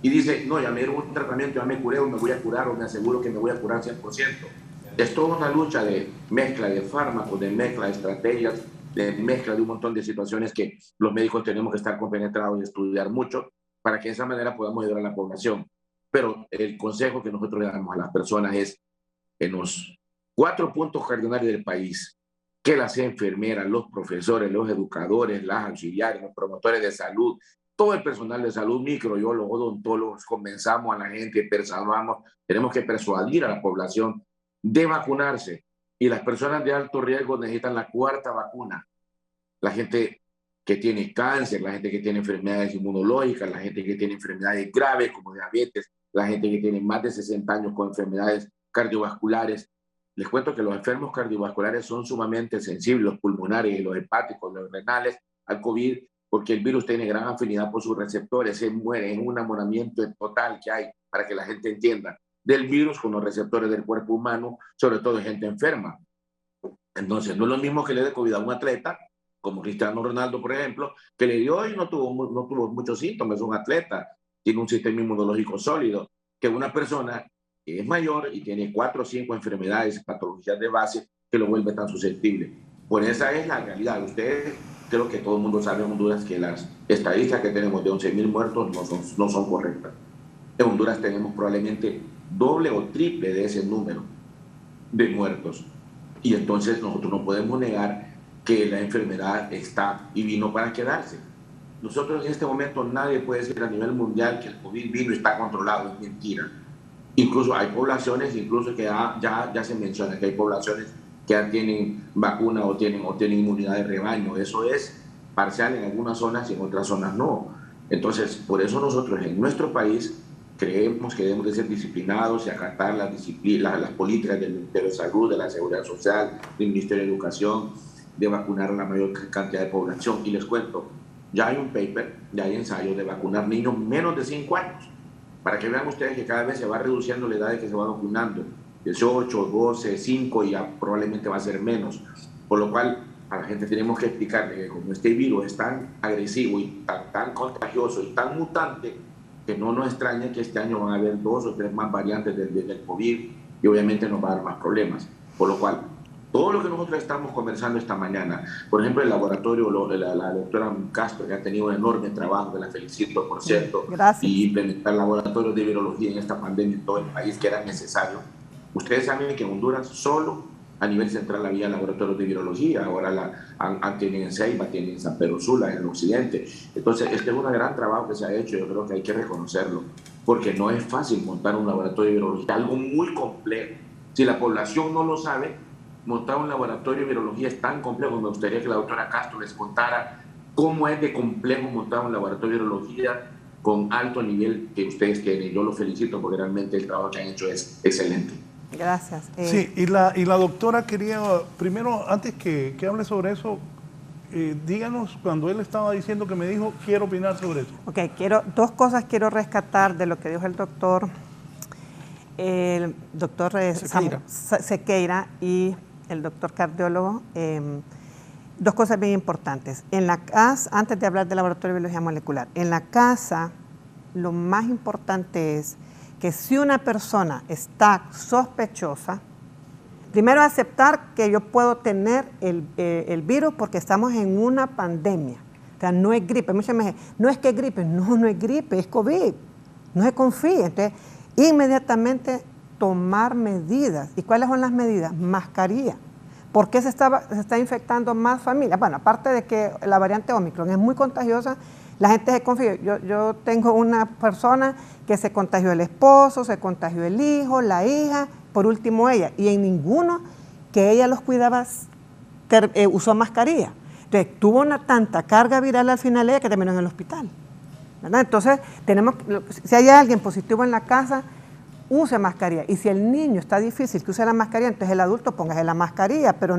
y dice, no, ya me dieron un tratamiento, ya me curé o me voy a curar o me aseguro que me voy a curar 100%. es toda una lucha de mezcla de fármacos, de mezcla de estrategias, de mezcla de un montón de situaciones que los médicos tenemos que estar compenetrados y estudiar mucho para que de esa manera podamos ayudar a la población. Pero el consejo que nosotros le damos a las personas es, en los 4 puntos cardinales del país, que las enfermeras, los profesores, los educadores, las auxiliares, los promotores de salud, todo el personal de salud, microbiólogos, odontólogos, convenzamos a la gente, persuadamos, tenemos que persuadir a la población de vacunarse. Y las personas de alto riesgo necesitan la 4ª vacuna. La gente que tiene cáncer, la gente que tiene enfermedades inmunológicas, la gente que tiene enfermedades graves como diabetes, la gente que tiene más de 60 años con enfermedades cardiovasculares. Les cuento que los enfermos cardiovasculares son sumamente sensibles, los pulmonares, los hepáticos, los renales, al COVID, porque el virus tiene gran afinidad por sus receptores, se muere, es un enamoramiento total que hay, para que la gente entienda, del virus con los receptores del cuerpo humano, sobre todo de gente enferma. Entonces, no es lo mismo que le dé COVID a un atleta, como Cristiano Ronaldo, por ejemplo, que le dio y no tuvo muchos síntomas, es un atleta, tiene un sistema inmunológico sólido, que una persona que es mayor y tiene 4 o 5 enfermedades, patologías de base, que lo vuelve tan susceptible. Por esa es la realidad. Ustedes, creo que todo el mundo sabe en Honduras que las estadísticas que tenemos de 11,000 muertos no son correctas. En Honduras tenemos probablemente doble o triple de ese número de muertos. Y entonces nosotros no podemos negar que la enfermedad está y vino para quedarse. Nosotros en este momento nadie puede decir a nivel mundial que el COVID vino y está controlado, es mentira. Incluso hay poblaciones, incluso que ya se menciona que hay poblaciones que ya tienen vacuna o tienen inmunidad de rebaño. Eso es parcial en algunas zonas y en otras zonas no. Entonces, por eso nosotros en nuestro país creemos que debemos de ser disciplinados y acatar las políticas del Ministerio de Salud, de la Seguridad Social, del Ministerio de Educación, de vacunar a la mayor cantidad de población. Y les cuento, ya hay un paper, ya hay ensayos de vacunar niños menos de 5 años, para que vean ustedes que cada vez se va reduciendo la edad de que se va vacunando, 18, 12, 5 y ya probablemente va a ser menos. Por lo cual, a la gente tenemos que explicarle que como este virus es tan agresivo y tan contagioso y tan mutante, que no nos extraña que este año van a haber 2 o 3 más variantes del COVID y obviamente nos va a dar más problemas. Por lo cual, todo lo que nosotros estamos conversando esta mañana, por ejemplo, el laboratorio, la doctora Castro, que ha tenido un enorme trabajo, que la felicito, por cierto, y implementar laboratorios de virología en esta pandemia en todo el país, que era necesario. Ustedes saben que en Honduras solo a nivel central había laboratorios de virología, ahora han tenido en Ceiba, tienen en San Pedro Sula, en el occidente. Entonces, este es un gran trabajo que se ha hecho, yo creo que hay que reconocerlo, porque no es fácil montar un laboratorio de virología, algo muy complejo. Si la población no lo sabe, montar un laboratorio de virología es tan complejo. Me gustaría que la doctora Castro les contara cómo es de complejo montar un laboratorio de virología con alto nivel que ustedes tienen. Yo los felicito porque realmente el trabajo que han hecho es excelente. Gracias. Sí, y la doctora quería, primero, antes que hable sobre eso, díganos, cuando él estaba diciendo que me dijo, quiero opinar sobre eso. Ok, dos cosas quiero rescatar de lo que dijo el doctor Sequeira y el doctor cardiólogo. Dos cosas bien importantes. En la casa, antes de hablar del laboratorio de biología molecular, en la casa lo más importante es que si una persona está sospechosa, primero aceptar que yo puedo tener el virus porque estamos en una pandemia. O sea, no es gripe. Muchas veces me dicen, no es que es gripe. No es gripe, es COVID. No se confíe. Entonces, inmediatamente tomar medidas. ¿Y cuáles son las medidas? Mascarilla. ¿Por qué se está infectando más familias? Bueno, aparte de que la variante Omicron es muy contagiosa, la gente se confía. Yo tengo una persona que se contagió el esposo, se contagió el hijo, la hija, por último ella. Y en ninguno que ella los cuidaba usó mascarilla. Entonces, tuvo tanta carga viral al final ella que terminó en el hospital, ¿verdad? Entonces, si hay alguien positivo en la casa, use mascarilla. Y si el niño está difícil que use la mascarilla, entonces el adulto póngase la mascarilla, pero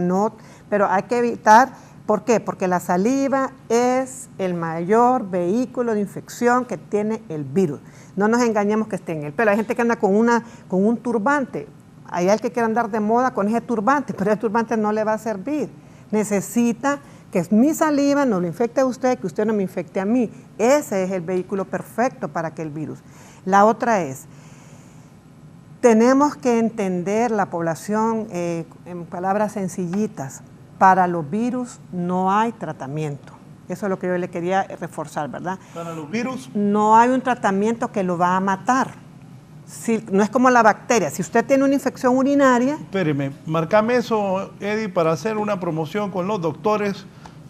hay que evitar. ¿Por qué? Porque la saliva es el mayor vehículo de infección que tiene el virus. No nos engañemos que esté en el pelo. Hay gente que anda con un turbante. Hay alguien que quiere andar de moda con ese turbante, pero ese turbante no le va a servir. Necesita que mi saliva no lo infecte a usted, que usted no me infecte a mí. Ese es el vehículo perfecto para que el virus. La otra es, Tenemos que entender la población en palabras sencillitas. Para los virus no hay tratamiento. Eso es lo que yo le quería reforzar, ¿verdad? Para los virus no hay un tratamiento que lo va a matar. Si, no es como la bacteria. Si usted tiene una infección urinaria... Espéreme, marcame eso, Eddie, para hacer una promoción con los doctores,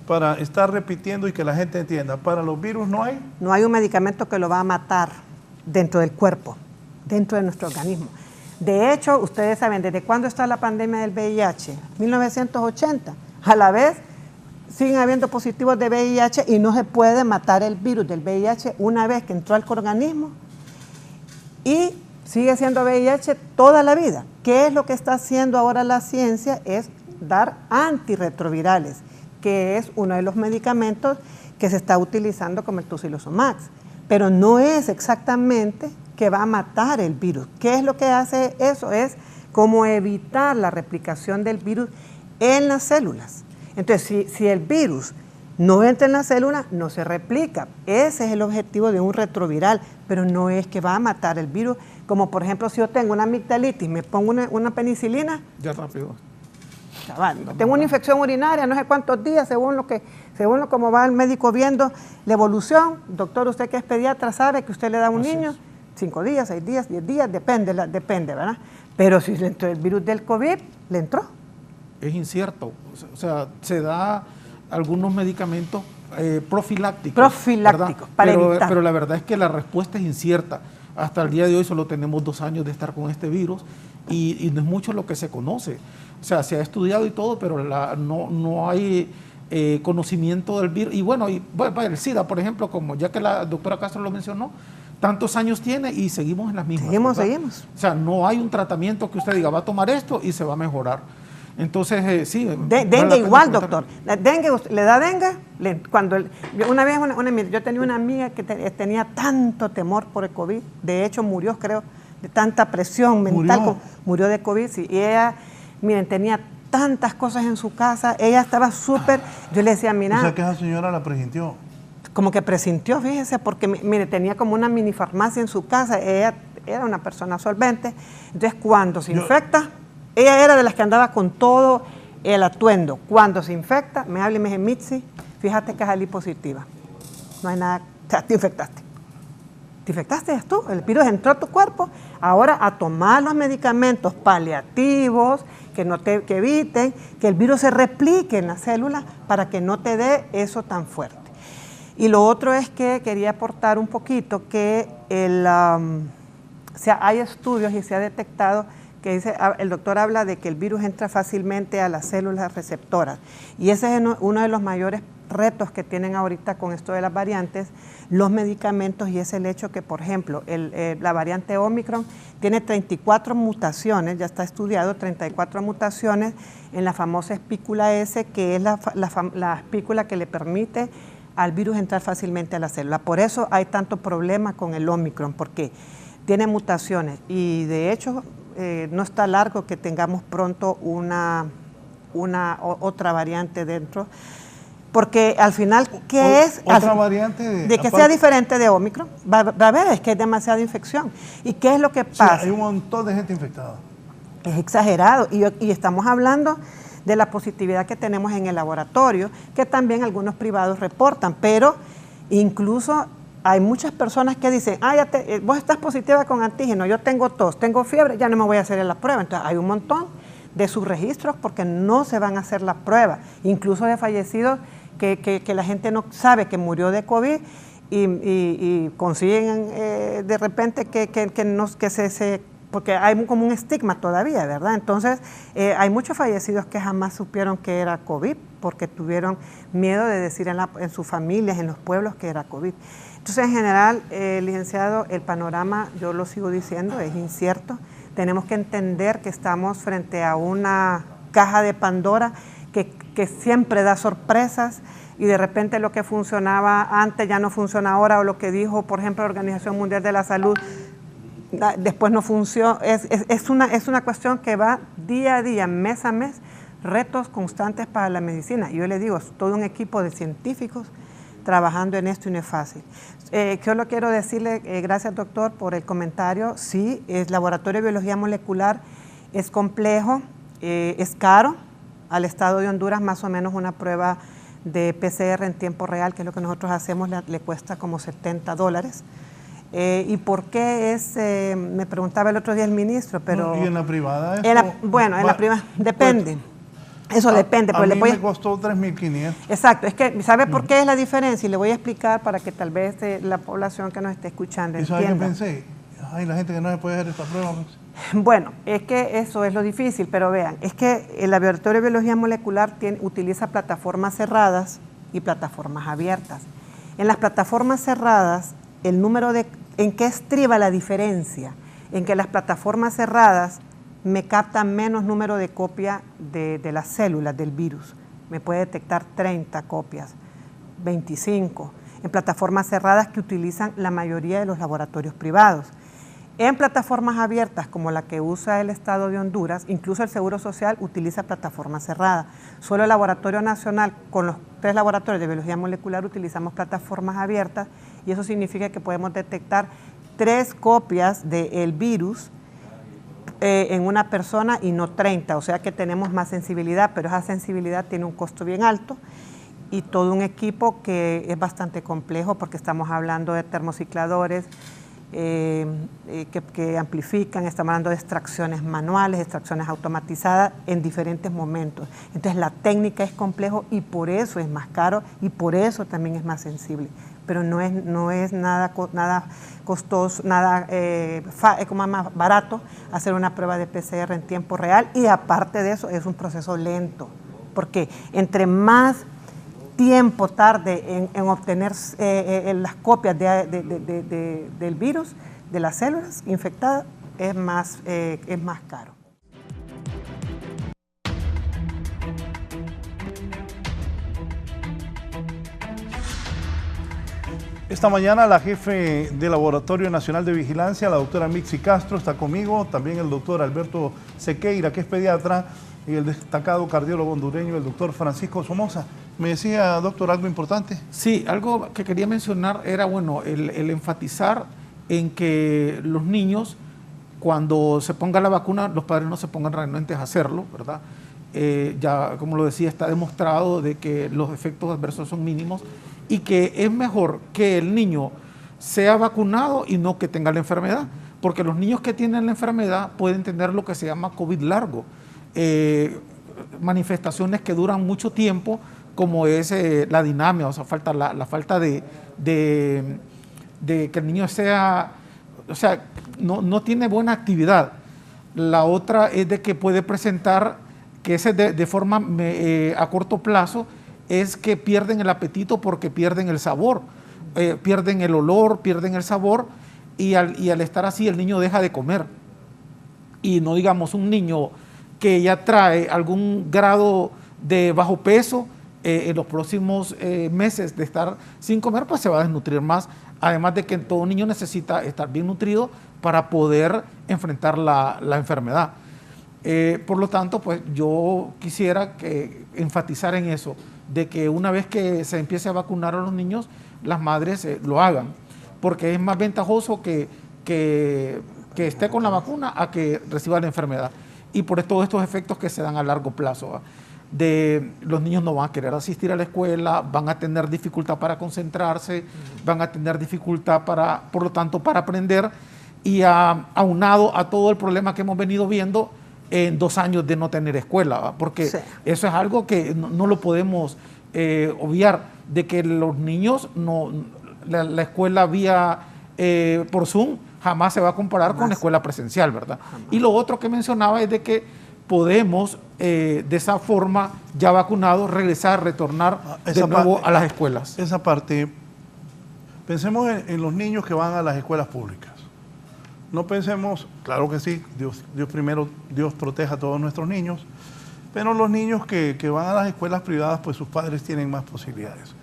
para estar repitiendo y que la gente entienda. Para los virus no hay... No hay un medicamento que lo va a matar dentro del cuerpo, dentro de nuestro organismo. De hecho, ustedes saben, ¿desde cuándo está la pandemia del VIH? 1980. A la vez, siguen habiendo positivos de VIH y no se puede matar el virus del VIH una vez que entró al organismo y sigue siendo VIH toda la vida. ¿Qué es lo que está haciendo ahora la ciencia? Es dar antirretrovirales, que es uno de los medicamentos que se está utilizando como el Tocilizumab, pero no es exactamente que va a matar el virus. ¿Qué es lo que hace eso? Es como evitar la replicación del virus en las células. Entonces, si el virus no entra en la célula, no se replica. Ese es el objetivo de un retroviral, pero no es que va a matar el virus. Como por ejemplo, si yo tengo una amigdalitis, me pongo una penicilina. Ya rápido. Tengo una infección urinaria, no sé cuántos días, según como va el médico viendo la evolución. Doctor, usted que es pediatra sabe que usted le da a un niño 5 días, 6 días, 10 días, depende, ¿verdad? Pero si le entró el virus del COVID, le entró. Es incierto, o sea, se da algunos medicamentos profilácticos. Profilácticos, para evitar. Pero la verdad es que la respuesta es incierta. Hasta el día de hoy solo tenemos 2 años de estar con este virus y no es mucho lo que se conoce. O sea, se ha estudiado y todo, pero no hay conocimiento del virus. Y bueno, el SIDA, por ejemplo, como ya que la doctora Castro lo mencionó, tantos años tiene y seguimos en las mismas. Seguimos. O sea, no hay un tratamiento que usted diga, va a tomar esto y se va a mejorar. Entonces, sí. Dengue igual, doctor. ¿Le da dengue? Una vez, yo tenía una amiga que tenía tanto temor por el COVID, de hecho murió, creo, de tanta presión mental. Murió de COVID, sí. Y ella, miren, tenía tantas cosas en su casa, ella estaba súper, yo le decía, mira. O sea que esa señora la presintió. Como que presintió, fíjese, porque mire, tenía como una mini farmacia en su casa, ella era una persona solvente, entonces cuando se infecta, ella era de las que andaba con todo el atuendo, cuando se infecta, me habla y me dice, Mitzi, fíjate que salí positiva, no hay nada, te infectaste ya tú, el virus entró a tu cuerpo, ahora a tomar los medicamentos paliativos, que eviten que el virus se replique en la célula para que no te dé eso tan fuerte. Y lo otro es que quería aportar un poquito que hay estudios y se ha detectado que el doctor habla de que el virus entra fácilmente a las células receptoras. Y ese es uno de los mayores retos que tienen ahorita con esto de las variantes, los medicamentos, y es el hecho que, por ejemplo, la variante Omicron tiene 34 mutaciones, ya está estudiado, 34 mutaciones en la famosa espícula S, que es la espícula que le permite al virus entrar fácilmente a la célula. Por eso hay tanto problema con el Omicron, porque tiene mutaciones y de hecho no está largo que tengamos pronto otra variante dentro, porque al final, ¿qué es? Otra variante de que sea diferente de Omicron, va a haber, es que es demasiada infección. ¿Y qué es lo que pasa? Sí, hay un montón de gente infectada. Es exagerado y estamos hablando de la positividad que tenemos en el laboratorio, que también algunos privados reportan, pero incluso hay muchas personas que dicen, vos estás positiva con antígeno, yo tengo tos, tengo fiebre, ya no me voy a hacer la prueba. Entonces hay un montón de subregistros porque no se van a hacer la prueba, incluso de fallecidos que la gente no sabe que murió de COVID y consiguen de repente porque hay como un estigma todavía, ¿verdad? Entonces, hay muchos fallecidos que jamás supieron que era COVID, porque tuvieron miedo de decir en sus familias, en los pueblos, que era COVID. Entonces, en general, licenciado, el panorama, yo lo sigo diciendo, es incierto. Tenemos que entender que estamos frente a una caja de Pandora que siempre da sorpresas, y de repente lo que funcionaba antes ya no funciona ahora, o lo que dijo, por ejemplo, la Organización Mundial de la Salud, después no funciona. Es una cuestión que va día a día, mes a mes, retos constantes para la medicina. Y yo le digo, es todo un equipo de científicos trabajando en esto y no es fácil. Solo quiero decirle, gracias doctor por el comentario, sí, el laboratorio de biología molecular es complejo, es caro, al Estado de Honduras más o menos una prueba de PCR en tiempo real, que es lo que nosotros hacemos, le cuesta como $70. ¿Y por qué es? Me preguntaba el otro día el ministro, pero... ¿Y en la privada? Bueno, en la privada, depende. Eso depende. A mí me costó 3.500. Exacto, es que, ¿sabe por qué es la diferencia? Y le voy a explicar para que tal vez la población que nos esté escuchando entienda. ¿Y sabe qué pensé? Ay, la gente que no se puede hacer esta prueba. Bueno, es que eso es lo difícil, pero vean, es que el laboratorio de biología molecular utiliza plataformas cerradas y plataformas abiertas. En las plataformas cerradas, ¿en qué estriba la diferencia? En que las plataformas cerradas me captan menos número de copia de las células del virus. Me puede detectar 30 copias, 25, en plataformas cerradas que utilizan la mayoría de los laboratorios privados. En plataformas abiertas, como la que usa el Estado de Honduras, incluso el Seguro Social utiliza plataformas cerradas. Solo el Laboratorio Nacional, con los 3 laboratorios de biología molecular, utilizamos plataformas abiertas, y eso significa que podemos detectar 3 copias del virus en una persona y no 30, o sea que tenemos más sensibilidad, pero esa sensibilidad tiene un costo bien alto y todo un equipo que es bastante complejo, porque estamos hablando de termocicladores que amplifican, estamos hablando de extracciones manuales, extracciones automatizadas en diferentes momentos. Entonces la técnica es complejo y por eso es más caro y por eso también es más sensible, pero no es nada costoso, nada como más barato hacer una prueba de PCR en tiempo real, y aparte de eso es un proceso lento, porque entre más tiempo tarde en obtener las copias del virus, de las células infectadas, es más caro. Esta mañana la jefe del Laboratorio Nacional de Vigilancia, la doctora Mixi Castro, está conmigo, también el doctor Alberto Sequeira, que es pediatra, y el destacado cardiólogo hondureño, el doctor Francisco Somoza. ¿Me decía, doctor, algo importante? Sí, algo que quería mencionar era, bueno, el enfatizar en que los niños, cuando se ponga la vacuna, los padres no se pongan realmente a hacerlo, ¿verdad? Ya, como lo decía, está demostrado de que los efectos adversos son mínimos y que es mejor que el niño sea vacunado y no que tenga la enfermedad, porque los niños que tienen la enfermedad pueden tener lo que se llama COVID largo, manifestaciones que duran mucho tiempo, como es la dinamia, o sea, la falta de que el niño sea, o sea, no tiene buena actividad. La otra es de que puede presentar, que ese de forma a corto plazo, es que pierden el apetito porque pierden el sabor, pierden el olor, pierden el sabor, y al estar así el niño deja de comer. Y no digamos un niño que ya trae algún grado de bajo peso, en los próximos meses de estar sin comer, pues se va a desnutrir más, además de que todo niño necesita estar bien nutrido para poder enfrentar la enfermedad. Por lo tanto, pues yo quisiera enfatizar en eso, de que una vez que se empiece a vacunar a los niños, las madres lo hagan, porque es más ventajoso que esté con la vacuna a que reciba la enfermedad, y por todos estos efectos que se dan a largo plazo, ¿va? Los niños no van a querer asistir a la escuela, van a tener dificultad para concentrarse, van a tener dificultad por lo tanto, para aprender, y aunado a todo el problema que hemos venido viendo en 2 años de no tener escuela, ¿va? Porque sí, eso es algo que no lo podemos obviar, de que los niños, la escuela vía por Zoom jamás se va a comparar con la escuela presencial, ¿verdad? Jamás. Y lo otro que mencionaba es de que podemos de esa forma, ya vacunados, retornar de nuevo a las escuelas. Esa parte, pensemos en los niños que van a las escuelas públicas. No pensemos, claro que sí, Dios primero, Dios proteja a todos nuestros niños, pero los niños que van a las escuelas privadas, pues sus padres tienen más posibilidades.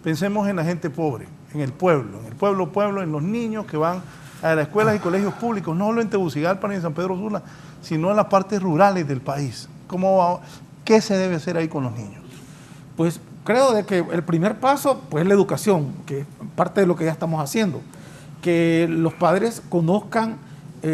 Pensemos en la gente pobre, en el pueblo, en los niños que van a las escuelas y colegios públicos, no solo en Tegucigalpa ni en San Pedro Sula, sino en las partes rurales del país. ¿Qué se debe hacer ahí con los niños? Pues creo de que el primer paso pues es la educación, que es parte de lo que ya estamos haciendo, que los padres conozcan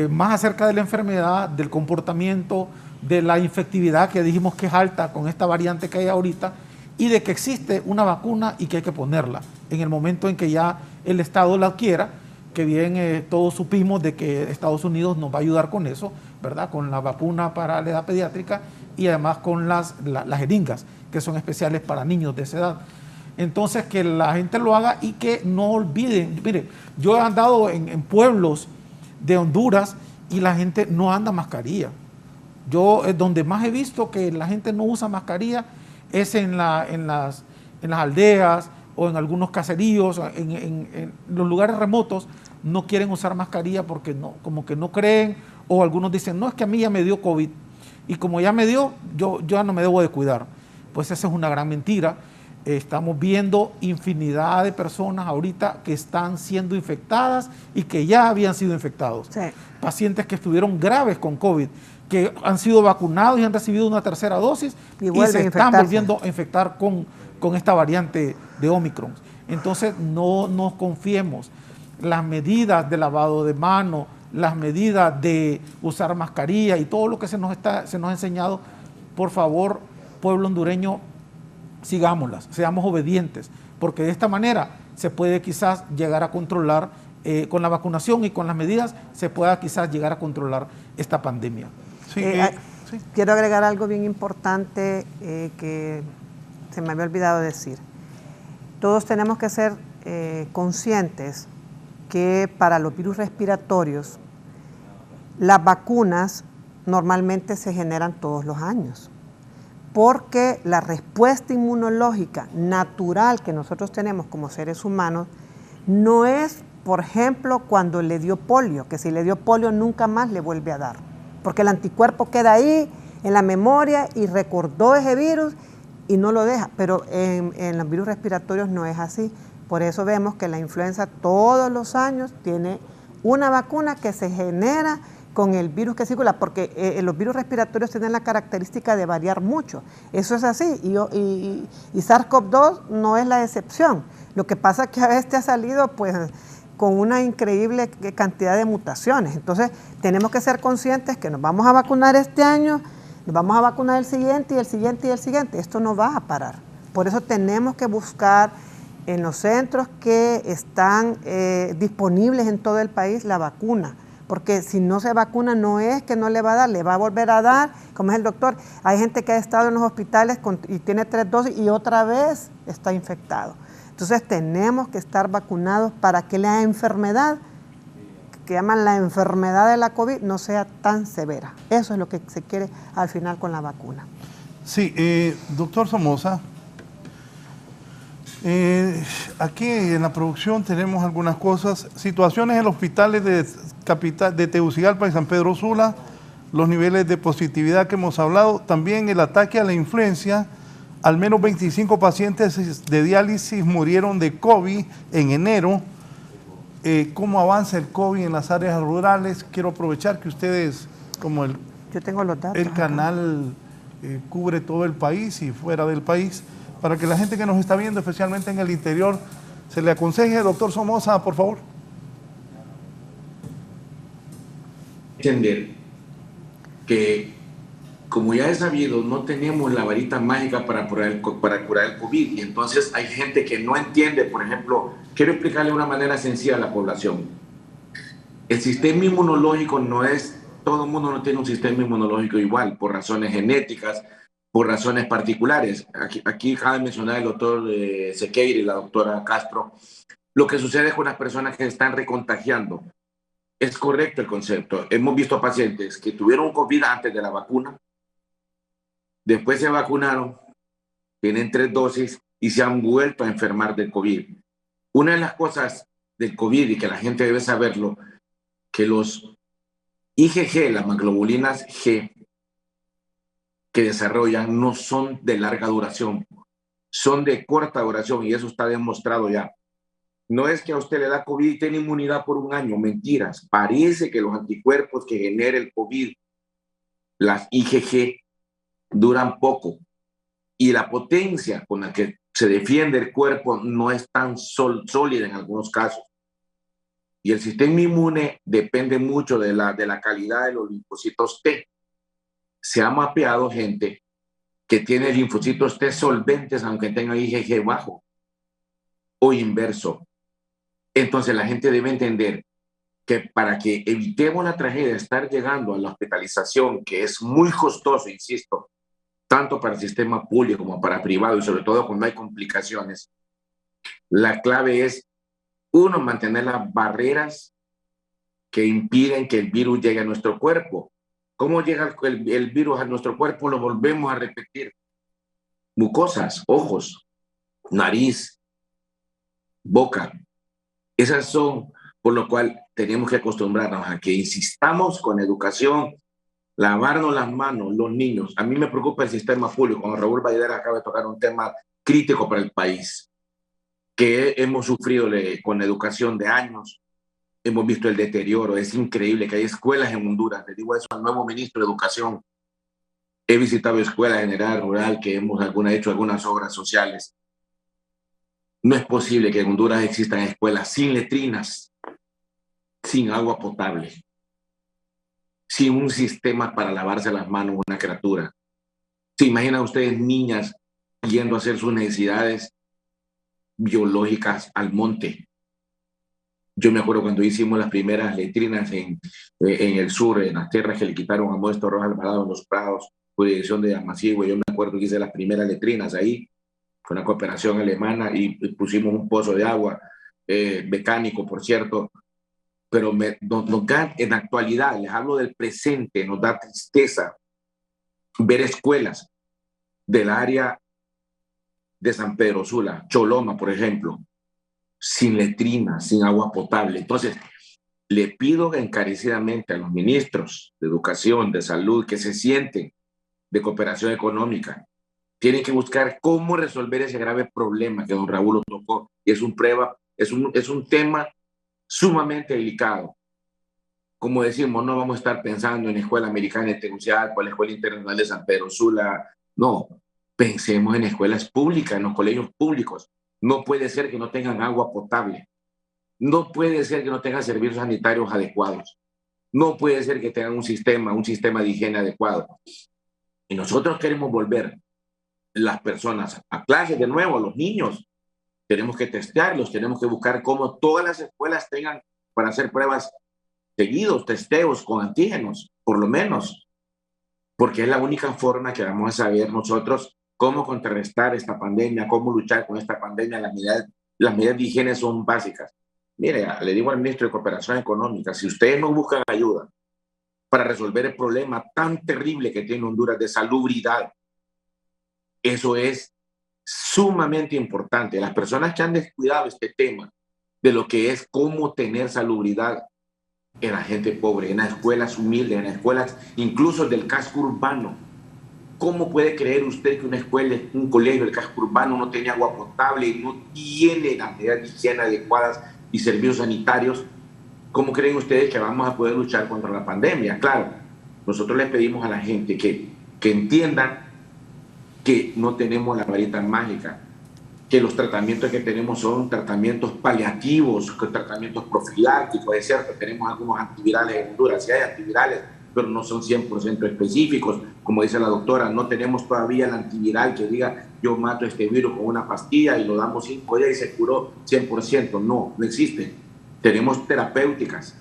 más acerca de la enfermedad, del comportamiento, de la infectividad que dijimos que es alta con esta variante que hay ahorita, y de que existe una vacuna y que hay que ponerla en el momento en que ya el Estado la adquiera, que bien todos supimos de que Estados Unidos nos va a ayudar con eso, ¿verdad? Con la vacuna para la edad pediátrica y además con las jeringas, que son especiales para niños de esa edad. Entonces, que la gente lo haga y que no olviden. Mire, yo he andado en pueblos de Honduras y la gente no anda mascarilla. Yo, donde más he visto que la gente no usa mascarilla es en las aldeas o en algunos caseríos, en los lugares remotos, no quieren usar mascarilla porque no, como que no creen, o algunos dicen, no, es que a mí ya me dio COVID, y como ya me dio, yo ya no me debo de cuidar. Pues esa es una gran mentira. Estamos viendo infinidad de personas ahorita que están siendo infectadas y que ya habían sido infectados. Sí. Pacientes que estuvieron graves con COVID, que han sido vacunados y han recibido una tercera dosis y se están volviendo a infectar con esta variante de Omicron. Entonces no nos confiemos. Las medidas de lavado de manos, las medidas de usar mascarilla y todo lo que se nos ha enseñado, por favor, pueblo hondureño, sigámoslas, seamos obedientes, porque de esta manera se puede quizás llegar a controlar, con la vacunación y con las medidas, se pueda quizás llegar a controlar esta pandemia. Sí, sí. Quiero agregar algo bien importante que se me había olvidado decir. Todos tenemos que ser conscientes que para los virus respiratorios, las vacunas normalmente se generan todos los años, porque la respuesta inmunológica natural que nosotros tenemos como seres humanos no es, por ejemplo, cuando le dio polio, que si le dio polio nunca más le vuelve a dar, porque el anticuerpo queda ahí en la memoria y recordó ese virus y no lo deja, pero en los virus respiratorios no es así. Por eso vemos que la influenza todos los años tiene una vacuna que se genera con el virus que circula, porque los virus respiratorios tienen la característica de variar mucho. Eso es así, y SARS-CoV-2 no es la excepción. Lo que pasa es que a veces ha salido pues con una increíble cantidad de mutaciones. Entonces tenemos que ser conscientes que nos vamos a vacunar este año, nos vamos a vacunar el siguiente y el siguiente y el siguiente. Esto no va a parar. Por eso tenemos que buscar en los centros que están disponibles en todo el país la vacuna, porque si no se vacuna no es que no le va a dar, le va a volver a dar, como es el doctor. Hay gente que ha estado en los hospitales y tiene 3 dosis y otra vez está infectado. Entonces tenemos que estar vacunados para que la enfermedad, que llaman la enfermedad de la COVID, no sea tan severa. Eso es lo que se quiere al final con la vacuna. Sí, doctor Somoza, aquí en la producción tenemos algunas cosas, situaciones en los hospitales de Tegucigalpa y San Pedro Sula, los niveles de positividad que hemos hablado, también el ataque a la influencia. Al menos 25 pacientes de diálisis murieron de COVID en enero. ¿Cómo avanza el COVID en las áreas rurales? Quiero aprovechar que ustedes, como Yo tengo los datos, el canal cubre todo el país y fuera del país, para que la gente que nos está viendo, especialmente en el interior, se le aconseje. Doctor Somoza, por favor. Entender que, como ya es sabido, no tenemos la varita mágica para curar el COVID, y entonces hay gente que no entiende. Por ejemplo, quiero explicarle de una manera sencilla a la población. El sistema inmunológico no es, todo el mundo no tiene un sistema inmunológico igual, por razones genéticas, por razones particulares. Aquí cabe mencionar el doctor Sequeira y la doctora Castro, lo que sucede con las personas que se están recontagiando. Es correcto el concepto. Hemos visto pacientes que tuvieron COVID antes de la vacuna, después se vacunaron, tienen 3 dosis y se han vuelto a enfermar del COVID. Una de las cosas del COVID, y que la gente debe saberlo, que los IgG, las hemoglobalinas G, que desarrollan no son de larga duración, son de corta duración, y eso está demostrado ya. No es que a usted le da COVID y tiene inmunidad por un año, mentiras. Parece que los anticuerpos que genera el COVID, las IgG, duran poco, y la potencia con la que se defiende el cuerpo, no es tan sólida en algunos casos. Y el sistema inmune depende mucho de la calidad de los linfocitos T. Se ha mapeado gente que tiene linfocitos T solventes aunque tenga IgG bajo o inverso. Entonces la gente debe entender que para que evitemos la tragedia de estar llegando a la hospitalización, que es muy costoso, insisto, tanto para el sistema público como para privado y sobre todo cuando hay complicaciones, la clave es, uno, mantener las barreras que impiden que el virus llegue a nuestro cuerpo. ¿Cómo llega el virus a nuestro cuerpo? Lo volvemos a repetir. Mucosas, ojos, nariz, boca. Esas son, por lo cual tenemos que acostumbrarnos a que insistamos con educación, lavarnos las manos, los niños. A mí me preocupa el sistema público. Cuando Raúl Valladares acaba de tocar un tema crítico para el país, que hemos sufrido con la educación de años, hemos visto el deterioro. Es increíble que hay escuelas en Honduras. Le digo eso al nuevo ministro de Educación. He visitado escuelas en el área rural que hemos hecho algunas obras sociales. No es posible que en Honduras existan escuelas sin letrinas, sin agua potable, sin un sistema para lavarse las manos una criatura. ¿Se imaginan ustedes niñas yendo a hacer sus necesidades biológicas al monte? Yo me acuerdo cuando hicimos las primeras letrinas en el sur, en las tierras que le quitaron a Modesto Rojas Alvarado, en los Prados, jurisdicción de Amacigüe. Yo me acuerdo que hice las primeras letrinas ahí, con la cooperación alemana, y pusimos un pozo de agua, mecánico, por cierto. Pero en la actualidad, les hablo del presente, nos da tristeza ver escuelas del área de San Pedro Sula, Choloma, por ejemplo, sin letrina, sin agua potable. Entonces, le pido encarecidamente a los ministros de Educación, de Salud, que se sienten, de Cooperación Económica, tienen que buscar cómo resolver ese grave problema que don Raúl lo tocó. Y es un tema sumamente delicado. Como decimos, no vamos a estar pensando en la Escuela Americana de Tegucigalpa, la Escuela Internacional de San Pedro Sula. No, pensemos en escuelas públicas, en los colegios públicos. No puede ser que no tengan agua potable. No puede ser que no tengan servicios sanitarios adecuados. No puede ser que tengan un sistema de higiene adecuado. Y nosotros queremos volver las personas a clases de nuevo, a los niños. Tenemos que testearlos, tenemos que buscar cómo todas las escuelas tengan para hacer pruebas seguidos, testeos con antígenos, por lo menos, porque es la única forma que vamos a saber nosotros cómo contrarrestar esta pandemia, cómo luchar con esta pandemia. Las medidas de higiene son básicas. Mire, le digo al ministro de Cooperación Económica, si ustedes no buscan ayuda para resolver el problema tan terrible que tiene Honduras de salubridad, eso es sumamente importante. Las personas que han descuidado este tema de lo que es cómo tener salubridad en la gente pobre, en las escuelas humildes, en las escuelas incluso del casco urbano. ¿Cómo puede creer usted que una escuela, un colegio del casco urbano no tiene agua potable y no tiene las medidas de higiene adecuadas y servicios sanitarios? ¿Cómo creen ustedes que vamos a poder luchar contra la pandemia? Claro, nosotros les pedimos a la gente que entiendan que no tenemos la varita mágica, que los tratamientos que tenemos son tratamientos paliativos, tratamientos profilácticos. Es cierto, tenemos algunos antivirales en Honduras, sí hay antivirales, pero no son 100% específicos. Como dice la doctora, no tenemos todavía el antiviral que diga yo mato este virus con una pastilla y lo damos 5 días y se curó 100%. No existe. Tenemos terapéuticas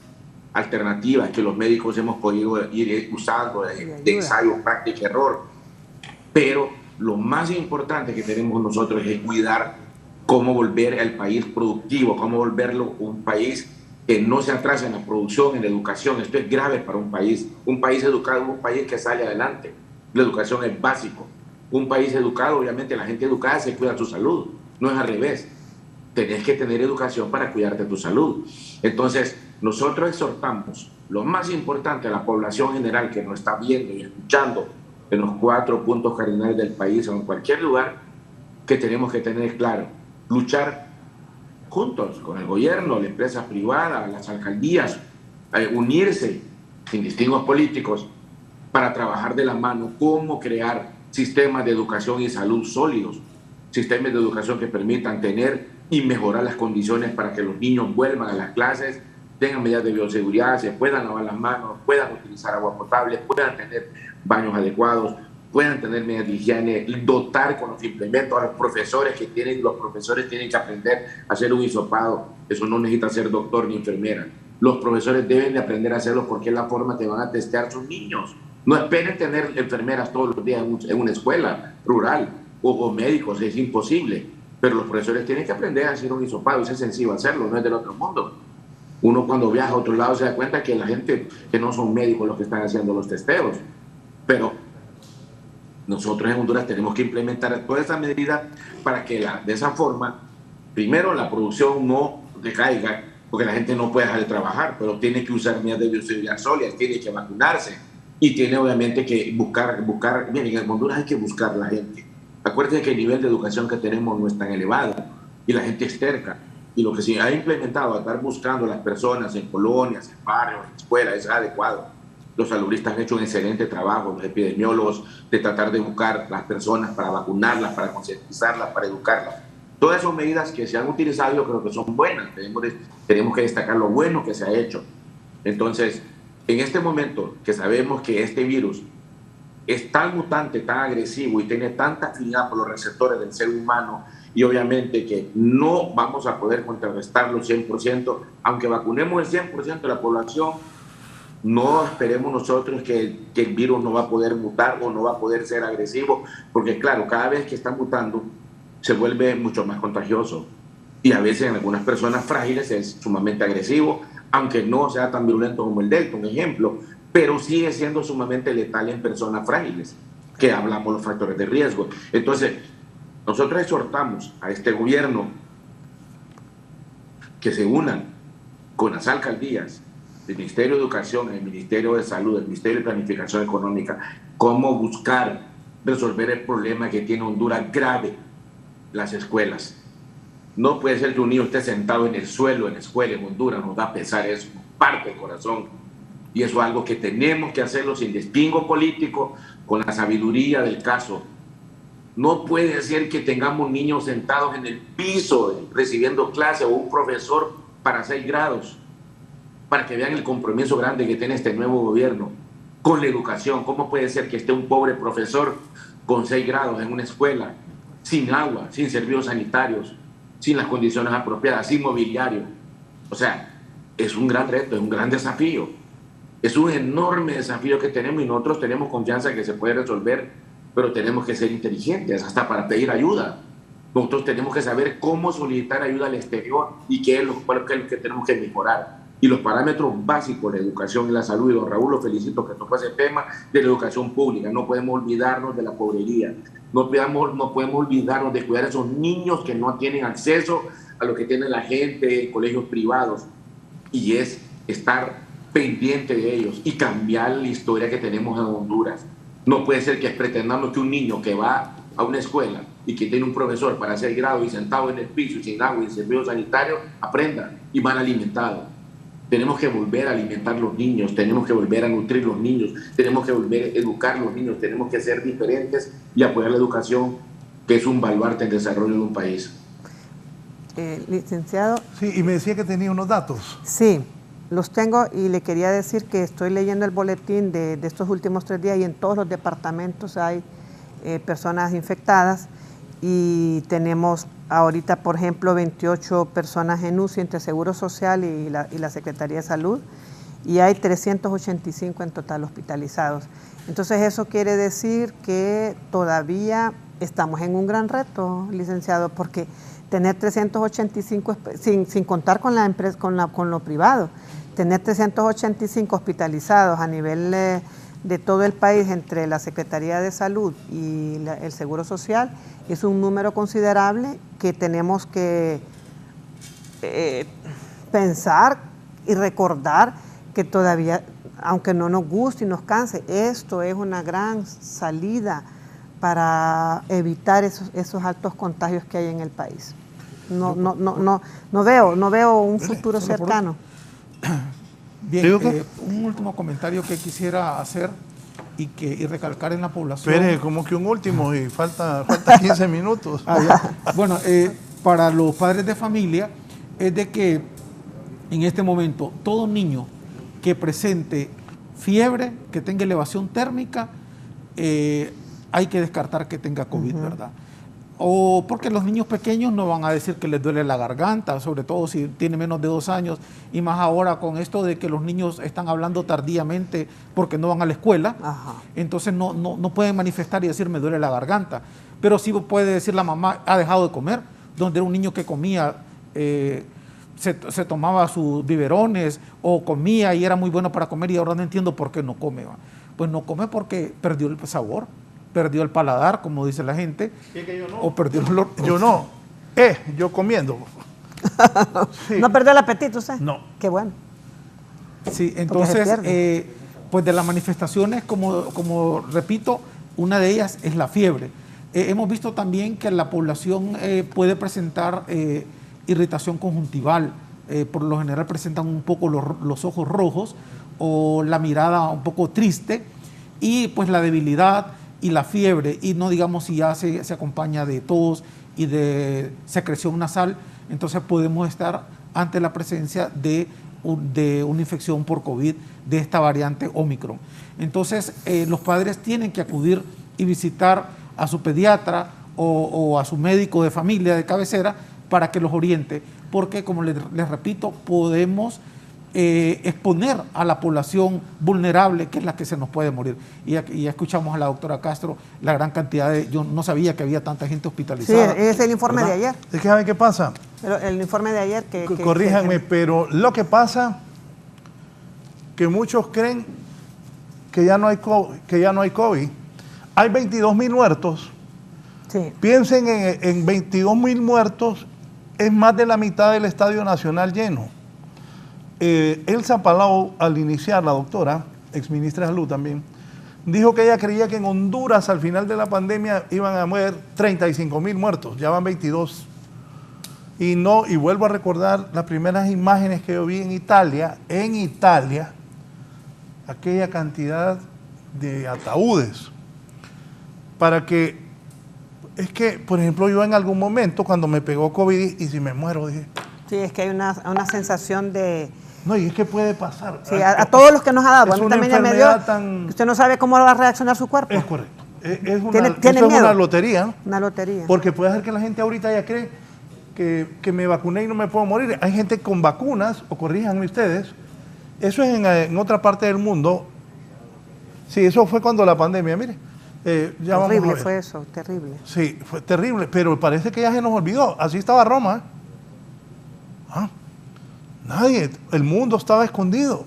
alternativas que los médicos hemos podido ir usando de ensayo, práctica, error. Pero lo más importante que tenemos nosotros es cuidar cómo volver al país productivo, cómo volverlo un país que no se atrase en la producción, en la educación. Esto es grave para un país educado, un país que sale adelante. La educación es básico. Un país educado, obviamente la gente educada se cuida su salud, no es al revés. Tenés que tener educación para cuidarte tu salud. Entonces, nosotros exhortamos, lo más importante a la población general que nos está viendo y escuchando en los 4 puntos cardinales del país o en cualquier lugar, que tenemos que tener claro, luchar juntos con el gobierno, la empresa privada, las alcaldías, unirse sin distingos políticos para trabajar de la mano cómo crear sistemas de educación y salud sólidos, sistemas de educación que permitan tener y mejorar las condiciones para que los niños vuelvan a las clases, tengan medidas de bioseguridad, se puedan lavar las manos, puedan utilizar agua potable, puedan tener baños adecuados, puedan tener medidas de higiene, dotar con los implementos a los profesores los profesores tienen que aprender a hacer un hisopado. Eso no necesita ser doctor ni enfermera. Los profesores deben de aprender a hacerlo porque es la forma que van a testear sus niños. No esperen tener enfermeras todos los días en una escuela rural o médicos, es imposible. Pero los profesores tienen que aprender a hacer un hisopado, es sencillo hacerlo, no es del otro mundo. Uno cuando viaja a otro lado se da cuenta que la gente que no son médicos los que están haciendo los testeos. Pero nosotros en Honduras tenemos que implementar toda esa medida para que de esa forma, primero la producción no decaiga, porque la gente no puede dejar de trabajar, pero tiene que usar medidas de bioseguridad sólidas, tiene que vacunarse y tiene obviamente que buscar, miren, en Honduras hay que buscar la gente. Acuérdense que el nivel de educación que tenemos no es tan elevado y la gente es terca. Y lo que se ha implementado, estar buscando a las personas en colonias, en barrios, en escuelas, es adecuado. Los salubristas han hecho un excelente trabajo, los epidemiólogos, de tratar de buscar las personas para vacunarlas, para concientizarlas, para educarlas. Todas esas medidas que se han utilizado yo creo que son buenas. Tenemos que destacar lo bueno que se ha hecho. Entonces, en este momento que sabemos que este virus es tan mutante, tan agresivo y tiene tanta afinidad por los receptores del ser humano, y obviamente que no vamos a poder contrarrestarlo 100%, aunque vacunemos el 100% de la población, no esperemos nosotros que el virus no va a poder mutar o no va a poder ser agresivo, porque claro, cada vez que está mutando se vuelve mucho más contagioso y a veces en algunas personas frágiles es sumamente agresivo, aunque no sea tan virulento como el Delta, un ejemplo, pero sigue siendo sumamente letal en personas frágiles, que hablamos los factores de riesgo. Entonces, nosotros exhortamos a este gobierno que se unan con las alcaldías, el Ministerio de Educación, el Ministerio de Salud, el Ministerio de Planificación Económica, cómo buscar resolver el problema que tiene Honduras grave, las escuelas. No puede ser que un niño esté sentado en el suelo en la escuela en Honduras, nos da pesar eso, parte el corazón. Y eso es algo que tenemos que hacerlo sin despingo político, con la sabiduría del caso. No puede ser que tengamos niños sentados en el piso recibiendo clase o un profesor para 6 grados, para que vean el compromiso grande que tiene este nuevo gobierno con la educación. ¿Cómo puede ser que esté un pobre profesor con 6 grados en una escuela, sin agua, sin servicios sanitarios, sin las condiciones apropiadas, sin mobiliario? O sea, es un gran reto, es un gran desafío. Es un enorme desafío que tenemos y nosotros tenemos confianza que se puede resolver, pero tenemos que ser inteligentes hasta para pedir ayuda. Nosotros tenemos que saber cómo solicitar ayuda al exterior y qué es lo que tenemos que mejorar. Y los parámetros básicos de la educación y la salud, y don Raúl, lo felicito que tocó ese tema de la educación pública. No podemos olvidarnos de la pobrería, no podemos olvidarnos de cuidar a esos niños que no tienen acceso a lo que tiene la gente en colegios privados, y es estar pendiente de ellos y cambiar la historia que tenemos en Honduras. No puede ser que pretendamos que un niño que va a una escuela y que tiene un profesor para 6 grados y sentado en el piso y sin agua y servicios sanitarios aprenda y mal alimentado. Tenemos que volver a alimentar los niños, tenemos que volver a nutrir los niños, tenemos que volver a educar los niños, tenemos que ser diferentes y apoyar la educación, que es un baluarte en el desarrollo de un país. Licenciado. Sí, y me decía que tenía unos datos. Sí, los tengo y le quería decir que estoy leyendo el boletín de estos últimos 3 días y en todos los departamentos hay personas infectadas y tenemos ahorita, por ejemplo, 28 personas en UCI entre Seguro Social y la Secretaría de Salud, y hay 385 en total hospitalizados. Entonces eso quiere decir que todavía estamos en un gran reto, licenciado, porque tener 385, sin contar con la empresa, con lo privado, tener 385 hospitalizados a nivel de todo el país entre la Secretaría de Salud y el Seguro Social es un número considerable que tenemos que pensar y recordar que todavía, aunque no nos guste y nos canse, esto es una gran salida para evitar esos altos contagios que hay en el país. No veo un futuro cercano. Bien, un último comentario que quisiera hacer y recalcar en la población. Espere, como que un último y falta 15 minutos. Bueno, para los padres de familia es de que en este momento todo niño que presente fiebre, que tenga elevación térmica, hay que descartar que tenga COVID, ¿verdad? O porque los niños pequeños no van a decir que les duele la garganta, sobre todo si tiene menos de 2 años, y más ahora con esto de que los niños están hablando tardíamente porque no van a la escuela. Ajá. Entonces no pueden manifestar y decir me duele la garganta, pero sí puede decir la mamá ha dejado de comer, donde era un niño que comía, se tomaba sus biberones o comía y era muy bueno para comer y ahora no entiendo por qué no come. Pues no come porque perdió el sabor, perdió el paladar, como dice la gente, que yo no. O perdió el olor. Yo no, yo comiendo. Sí. ¿No perdió el apetito usted? No. Qué bueno. Sí, entonces, pues de las manifestaciones, como repito, una de ellas es la fiebre. Hemos visto también que la población puede presentar irritación conjuntival, por lo general presentan un poco los ojos rojos o la mirada un poco triste y pues la debilidad y la fiebre, y no digamos si ya se acompaña de tos y de secreción nasal, entonces podemos estar ante la presencia de una infección por COVID de esta variante Omicron. Entonces los padres tienen que acudir y visitar a su pediatra o a su médico de familia de cabecera para que los oriente, porque como les repito, podemos exponer a la población vulnerable, que es la que se nos puede morir. Y ya escuchamos a la doctora Castro la gran cantidad yo no sabía que había tanta gente hospitalizada. Sí, es el informe, ¿verdad?, de ayer. Es que ¿saben qué pasa? Pero el informe de ayer corríjanme, pero lo que pasa que muchos creen que ya no hay COVID. Hay 22,000 muertos. Sí. Piensen en 22,000 muertos, es más de la mitad del Estadio Nacional lleno. Elsa Palau, al iniciar, la doctora, exministra de Salud también, dijo que ella creía que en Honduras al final de la pandemia iban a morir 35,000 muertos, ya van 22. Y vuelvo a recordar las primeras imágenes que yo vi en Italia, aquella cantidad de ataúdes, para que, es que, por ejemplo, yo en algún momento cuando me pegó COVID y si me muero, dije... Sí, es que hay una sensación de... No, y es que puede pasar. Sí, a todos los que nos ha dado. Es a mí una también ya me dio. tan... Usted no sabe cómo va a reaccionar su cuerpo. Es correcto. ¿Tiene miedo? Es una lotería, ¿no? Una lotería. Porque puede ser que la gente ahorita ya cree que me vacuné y no me puedo morir. Hay gente con vacunas, o corríjanme ustedes, eso es en otra parte del mundo. Sí, eso fue cuando la pandemia, mire. Ya terrible fue eso, terrible. Sí, fue terrible, pero parece que ya se nos olvidó. Así estaba Roma. Nadie, el mundo estaba escondido.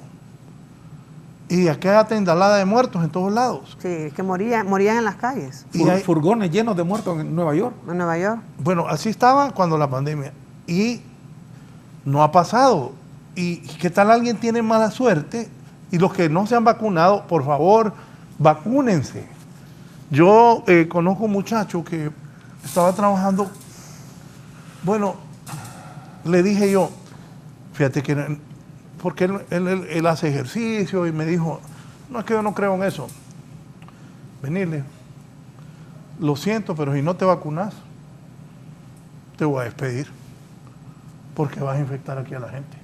Y aquella tendalada de muertos en todos lados. Sí, que morían en las calles. Furgones llenos de muertos en Nueva York. En Nueva York. Bueno, así estaba cuando la pandemia. Y no ha pasado. ¿Y qué tal alguien tiene mala suerte? Y los que no se han vacunado, por favor, vacúnense. Yo conozco un muchacho que estaba trabajando. Bueno, le dije yo, fíjate que, porque él hace ejercicio y me dijo, no, es que yo no creo en eso. Venirle, lo siento, pero si no te vacunas, te voy a despedir, porque vas a infectar aquí a la gente.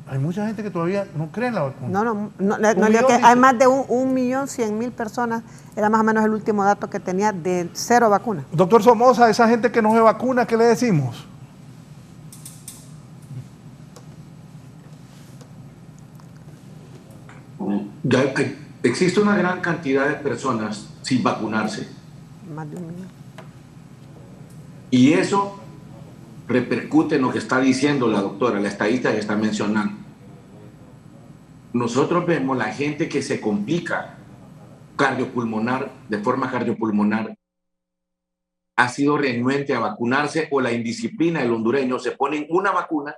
Hay mucha gente que todavía no cree en la vacuna. No digo que hay más de 1.100.000 personas, era más o menos el último dato que tenía, de 0 vacunas. Doctor Somoza, esa gente que no se vacuna, ¿qué le decimos? Ya existe una gran cantidad de personas sin vacunarse. Más de 1 millón. Y eso repercute en lo que está diciendo la doctora, la estadística que está mencionando. Nosotros vemos la gente que se complica de forma cardiopulmonar, ha sido renuente a vacunarse, o la indisciplina del hondureño, se ponen una vacuna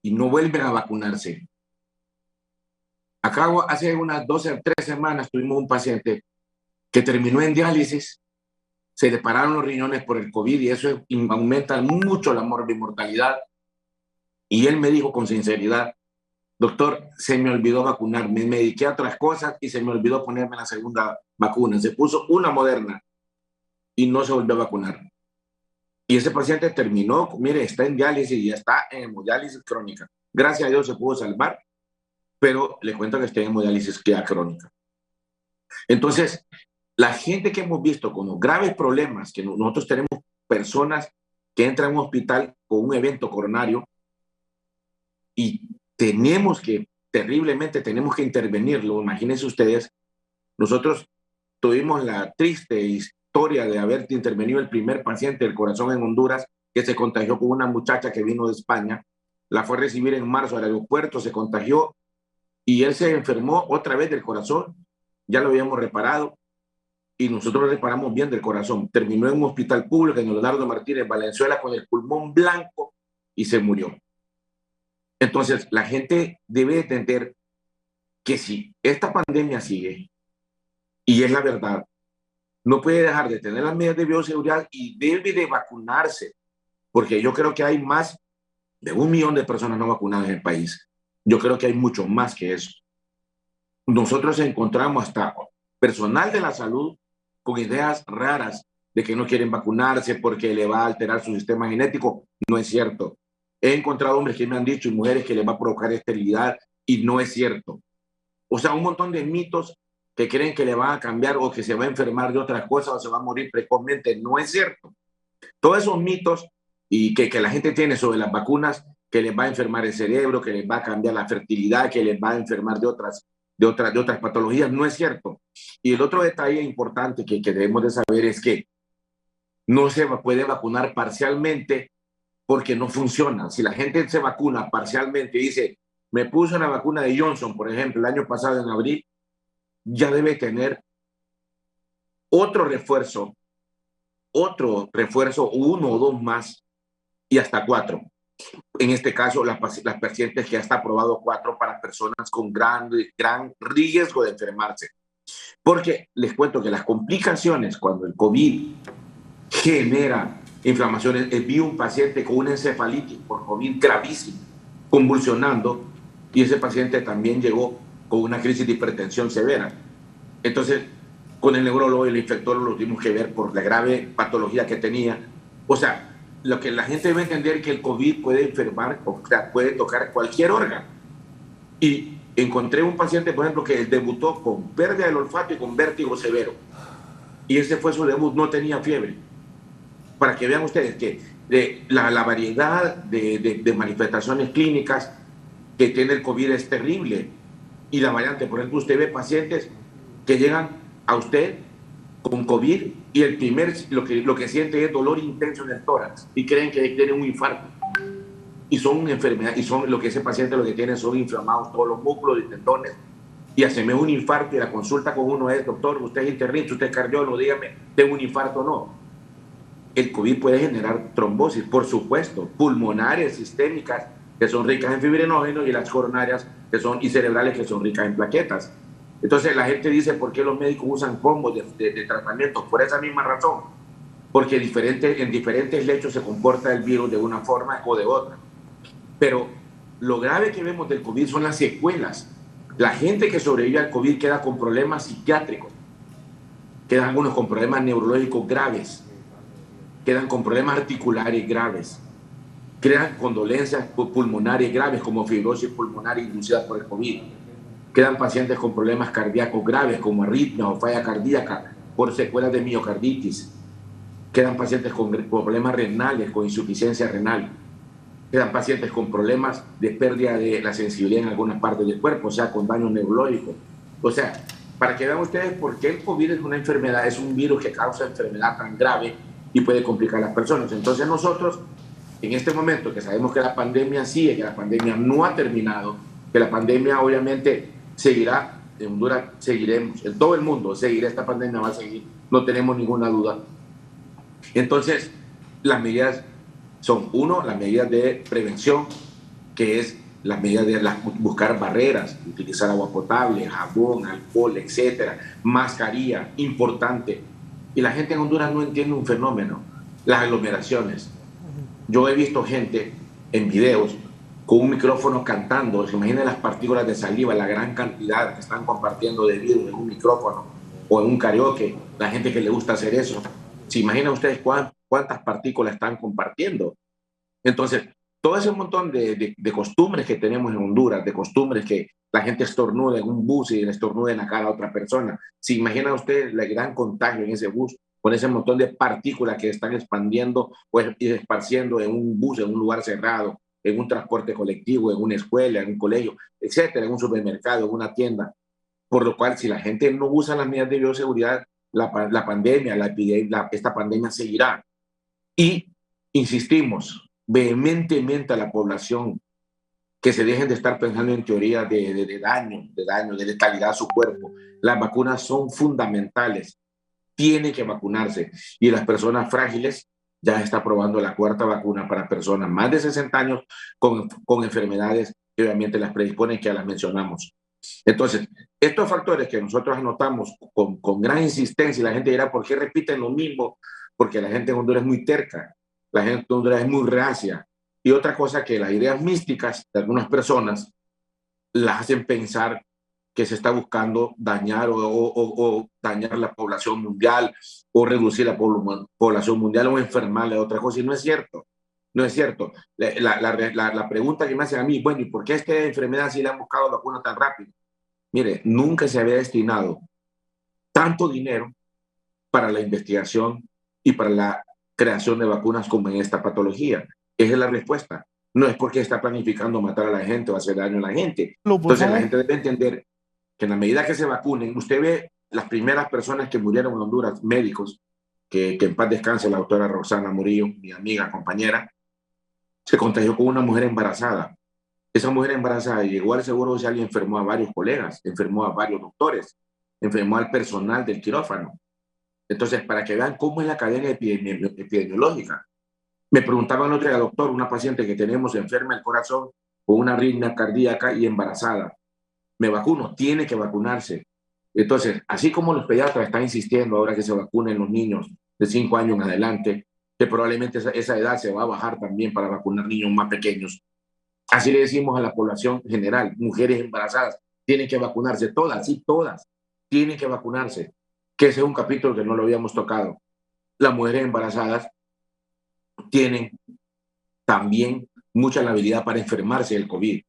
y no vuelven a vacunarse. Acá hace unas 12 o 3 semanas tuvimos un paciente que terminó en diálisis, se le pararon los riñones por el COVID y eso aumenta mucho la mortalidad. Y él me dijo con sinceridad, doctor, se me olvidó vacunarme, me dediqué a otras cosas y se me olvidó ponerme la segunda vacuna. Se puso una Moderna y no se volvió a vacunar. Y ese paciente terminó, mire, está en diálisis y ya está en hemodiálisis crónica. Gracias a Dios se pudo salvar, pero le cuento que está en hemodiálisis crónica. Entonces, la gente que hemos visto con los graves problemas, que nosotros tenemos personas que entran a un hospital con un evento coronario y terriblemente tenemos que intervenirlo. Imagínense ustedes, nosotros tuvimos la triste historia de haber intervenido el primer paciente del corazón en Honduras, que se contagió con una muchacha que vino de España, la fue a recibir en marzo al aeropuerto, se contagió y él se enfermó otra vez del corazón, ya lo habíamos reparado y nosotros lo reparamos bien del corazón. Terminó en un hospital público en Leonardo Martínez, Valenzuela, con el pulmón blanco y se murió. Entonces, la gente debe entender que si esta pandemia sigue, y es la verdad, no puede dejar de tener las medidas de bioseguridad y debe de vacunarse, porque yo creo que hay más de 1 millón de personas no vacunadas en el país. Yo creo que hay mucho más que eso. Nosotros encontramos hasta personal de la salud con ideas raras de que no quieren vacunarse porque le va a alterar su sistema genético. No es cierto. He encontrado hombres que me han dicho y mujeres que les va a provocar esterilidad y no es cierto. O sea, un montón de mitos que creen que le van a cambiar o que se va a enfermar de otras cosas o se va a morir precozmente. No es cierto. Todos esos mitos y que la gente tiene sobre las vacunas, que les va a enfermar el cerebro, que les va a cambiar la fertilidad, que les va a enfermar de otras patologías, no es cierto. Y el otro detalle importante que debemos de saber es que no se puede vacunar parcialmente porque no funciona. Si la gente se vacuna parcialmente y dice, me puse una vacuna de Johnson, por ejemplo, el año pasado en abril, ya debe tener otro refuerzo, 1 o 2 más y hasta 4. En este caso, las pacientes que ya está aprobado 4 para personas con gran riesgo de enfermarse. Porque les cuento que las complicaciones cuando el COVID genera inflamaciones, vi un paciente con una encefalitis por COVID gravísima, convulsionando, y ese paciente también llegó con una crisis de hipertensión severa. Entonces, con el neurólogo y el infectólogo lo tuvimos que ver por la grave patología que tenía. O sea, lo que la gente debe entender es que el COVID puede enfermar, o sea, puede tocar cualquier órgano. Y encontré un paciente, por ejemplo, que debutó con pérdida del olfato y con vértigo severo. Y ese fue su debut, no tenía fiebre. Para que vean ustedes que la variedad de manifestaciones clínicas que tiene el COVID es terrible. Y la variante, por ejemplo, usted ve pacientes que llegan a usted con COVID y lo que siente es dolor intenso en el tórax y creen que tienen un infarto. Y son una enfermedad, y son lo que ese paciente lo que tiene son inflamados todos los músculos y tendones. Y asemeja un infarto y la consulta con uno es, doctor, usted es internista, usted es cardiólogo, dígame, ¿tengo un infarto o no? El COVID puede generar trombosis, por supuesto, pulmonares, sistémicas, que son ricas en fibrinógenos, y las coronarias y cerebrales, que son ricas en plaquetas. Entonces la gente dice, ¿por qué los médicos usan combos de tratamientos? Por esa misma razón, porque en diferentes lechos se comporta el virus de una forma o de otra. Pero lo grave que vemos del COVID son las secuelas. La gente que sobrevive al COVID queda con problemas psiquiátricos, quedan algunos con problemas neurológicos graves, quedan con problemas articulares graves, quedan con dolencias pulmonares graves como fibrosis pulmonar inducida por el COVID, quedan pacientes con problemas cardíacos graves como arritmia o falla cardíaca por secuelas de miocarditis, quedan pacientes con problemas renales, con insuficiencia renal, quedan pacientes con problemas de pérdida de la sensibilidad en algunas partes del cuerpo, o sea, con daño neurológico. O sea, para que vean ustedes por qué el COVID es una enfermedad, es un virus que causa enfermedad tan grave y puede complicar a las personas. Entonces nosotros, en este momento que sabemos que la pandemia sigue, que la pandemia no ha terminado, que la pandemia obviamente seguirá, en Honduras seguiremos, en todo el mundo seguirá, esta pandemia va a seguir, no tenemos ninguna duda. Entonces, las medidas son, las medidas de prevención, que es las medidas de buscar barreras, utilizar agua potable, jabón, alcohol, etcétera, mascarilla, importante. Y la gente en Honduras no entiende un fenómeno, las aglomeraciones. Yo he visto gente en videos con un micrófono cantando. Se imaginen las partículas de saliva, la gran cantidad que están compartiendo de virus en un micrófono o en un karaoke, la gente que le gusta hacer eso. ¿Se imaginan ustedes cuántas partículas están compartiendo? Entonces, todo ese montón de costumbres que tenemos en Honduras, de costumbres que la gente estornuda en un bus y le estornuda en la cara a otra persona. ¿Se imagina usted el gran contagio en ese bus con ese montón de partículas que están expandiendo o esparciendo en un bus, en un lugar cerrado, en un transporte colectivo, en una escuela, en un colegio, etcétera, en un supermercado, en una tienda? Por lo cual, si la gente no usa las medidas de bioseguridad, la pandemia, esta pandemia seguirá. Y insistimos vehementemente a la población que se dejen de estar pensando en teoría de daño, de letalidad a su cuerpo. Las vacunas son fundamentales. Tienen que vacunarse. Y las personas frágiles, ya está aprobando la 4ª vacuna para personas más de 60 años con enfermedades que obviamente las predisponen, que ya las mencionamos. Entonces, estos factores que nosotros anotamos con gran insistencia, y la gente dirá, ¿por qué repiten lo mismo? Porque la gente en Honduras es muy terca, la gente en Honduras es muy reacia. Y otra cosa, que las ideas místicas de algunas personas las hacen pensar que se está buscando dañar o dañar la población mundial o reducir la población mundial o enfermarla de otra cosa. Y no es cierto. No es cierto. La pregunta que me hacen a mí, bueno, ¿y por qué a esta enfermedad sí le han buscado vacuna tan rápido? Mire, nunca se había destinado tanto dinero para la investigación y para la creación de vacunas como en esta patología. Esa es la respuesta. No es porque está planificando matar a la gente o hacer daño a la gente. Entonces la gente debe entender que en la medida que se vacunen, usted ve las primeras personas que murieron en Honduras, médicos, que en paz descanse la doctora Roxana Murillo, mi amiga, compañera, se contagió con una mujer embarazada. Esa mujer embarazada llegó al Seguro Social y enfermó a varios colegas, enfermó a varios doctores, enfermó al personal del quirófano. Entonces, para que vean cómo es la cadena epidemiológica. Me preguntaba el otro día, doctor, una paciente que tenemos enferma del corazón con una arritmia cardíaca y embarazada. Me vacuno, tiene que vacunarse. Entonces, así como los pediatras están insistiendo ahora que se vacunen los niños de 5 años en adelante, que probablemente esa edad se va a bajar también para vacunar niños más pequeños. Así le decimos a la población general, mujeres embarazadas, tienen que vacunarse, todas, sí, todas, tienen que vacunarse, que ese es un capítulo que no lo habíamos tocado. Las mujeres embarazadas tienen también mucha la habilidad para enfermarse del COVID,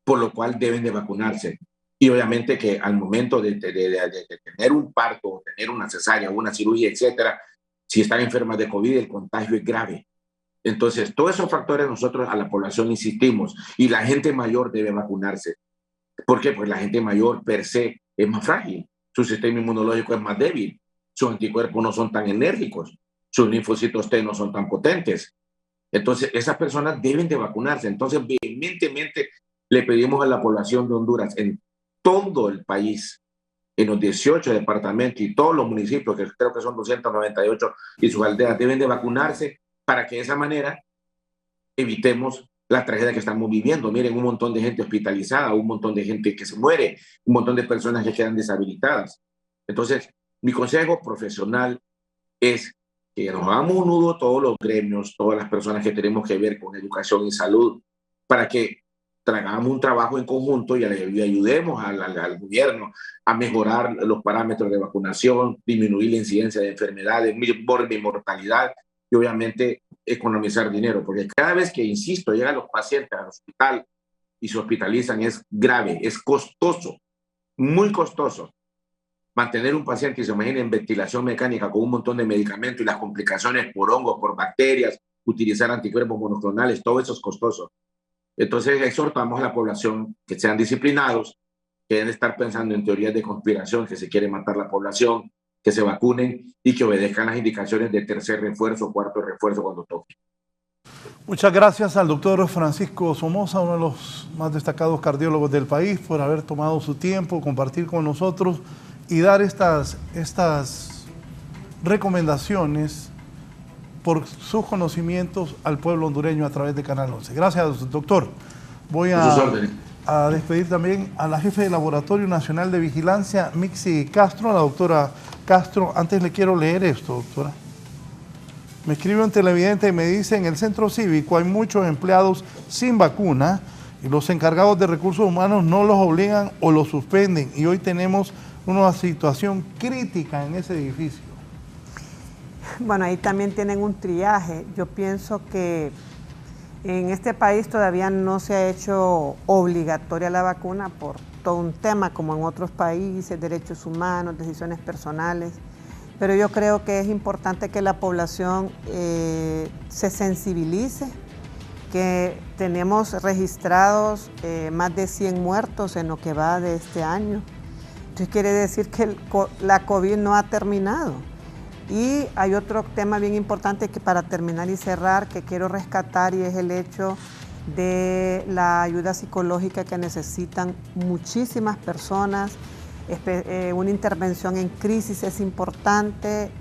por lo cual deben de vacunarse. Y obviamente que al momento de tener un parto, tener una cesárea, una cirugía, etcétera, si están enfermas de COVID, el contagio es grave. Entonces, todos esos factores nosotros a la población insistimos, y la gente mayor debe vacunarse. ¿Por qué? Pues la gente mayor per se es más frágil, su sistema inmunológico es más débil, sus anticuerpos no son tan enérgicos, sus linfocitos T no son tan potentes. Entonces, esas personas deben de vacunarse. Entonces, vehementemente le pedimos a la población de Honduras, en todo el país, en los 18 departamentos y todos los municipios, que creo que son 298 y sus aldeas, deben de vacunarse para que de esa manera evitemos la tragedia que estamos viviendo. Miren, un montón de gente hospitalizada, un montón de gente que se muere, un montón de personas que quedan deshabilitadas. Entonces, mi consejo profesional es que nos hagamos un nudo todos los gremios, todas las personas que tenemos que ver con educación y salud, para que hagamos un trabajo en conjunto y ayudemos al gobierno a mejorar los parámetros de vacunación, disminuir la incidencia de enfermedades, de mortalidad y obviamente economizar dinero, porque cada vez que, insisto, llegan los pacientes al hospital y se hospitalizan es grave, es costoso, muy costoso. Mantener un paciente, y se imaginen, en ventilación mecánica con un montón de medicamentos y las complicaciones por hongos, por bacterias, utilizar anticuerpos monoclonales, todo eso es costoso. Entonces exhortamos a la población que sean disciplinados, que deben estar pensando en teorías de conspiración, que se quiere matar la población, que se vacunen y que obedezcan las indicaciones de tercer refuerzo, cuarto refuerzo cuando toque. Muchas gracias al doctor Francisco Somoza, uno de los más destacados cardiólogos del país, por haber tomado su tiempo, compartir con nosotros y dar estas recomendaciones por sus conocimientos al pueblo hondureño a través de Canal 11. Gracias, doctor. Voy a despedir también a la jefe del Laboratorio Nacional de Vigilancia, Mixi Castro, a la doctora Castro. Antes le quiero leer esto, doctora. Me escribe un televidente y me dice, en el centro cívico hay muchos empleados sin vacuna, y los encargados de recursos humanos no los obligan o los suspenden. Y hoy tenemos una situación crítica en ese edificio. Bueno, ahí también tienen un triaje. Yo pienso que en este país todavía no se ha hecho obligatoria la vacuna por todo un tema, como en otros países, derechos humanos, decisiones personales. Pero yo creo que es importante que la población se sensibilice, que tenemos registrados más de 100 muertos en lo que va de este año. Entonces quiere decir que la COVID no ha terminado. Y hay otro tema bien importante que para terminar y cerrar que quiero rescatar, y es el hecho de la ayuda psicológica que necesitan muchísimas personas. Una intervención en crisis es importante,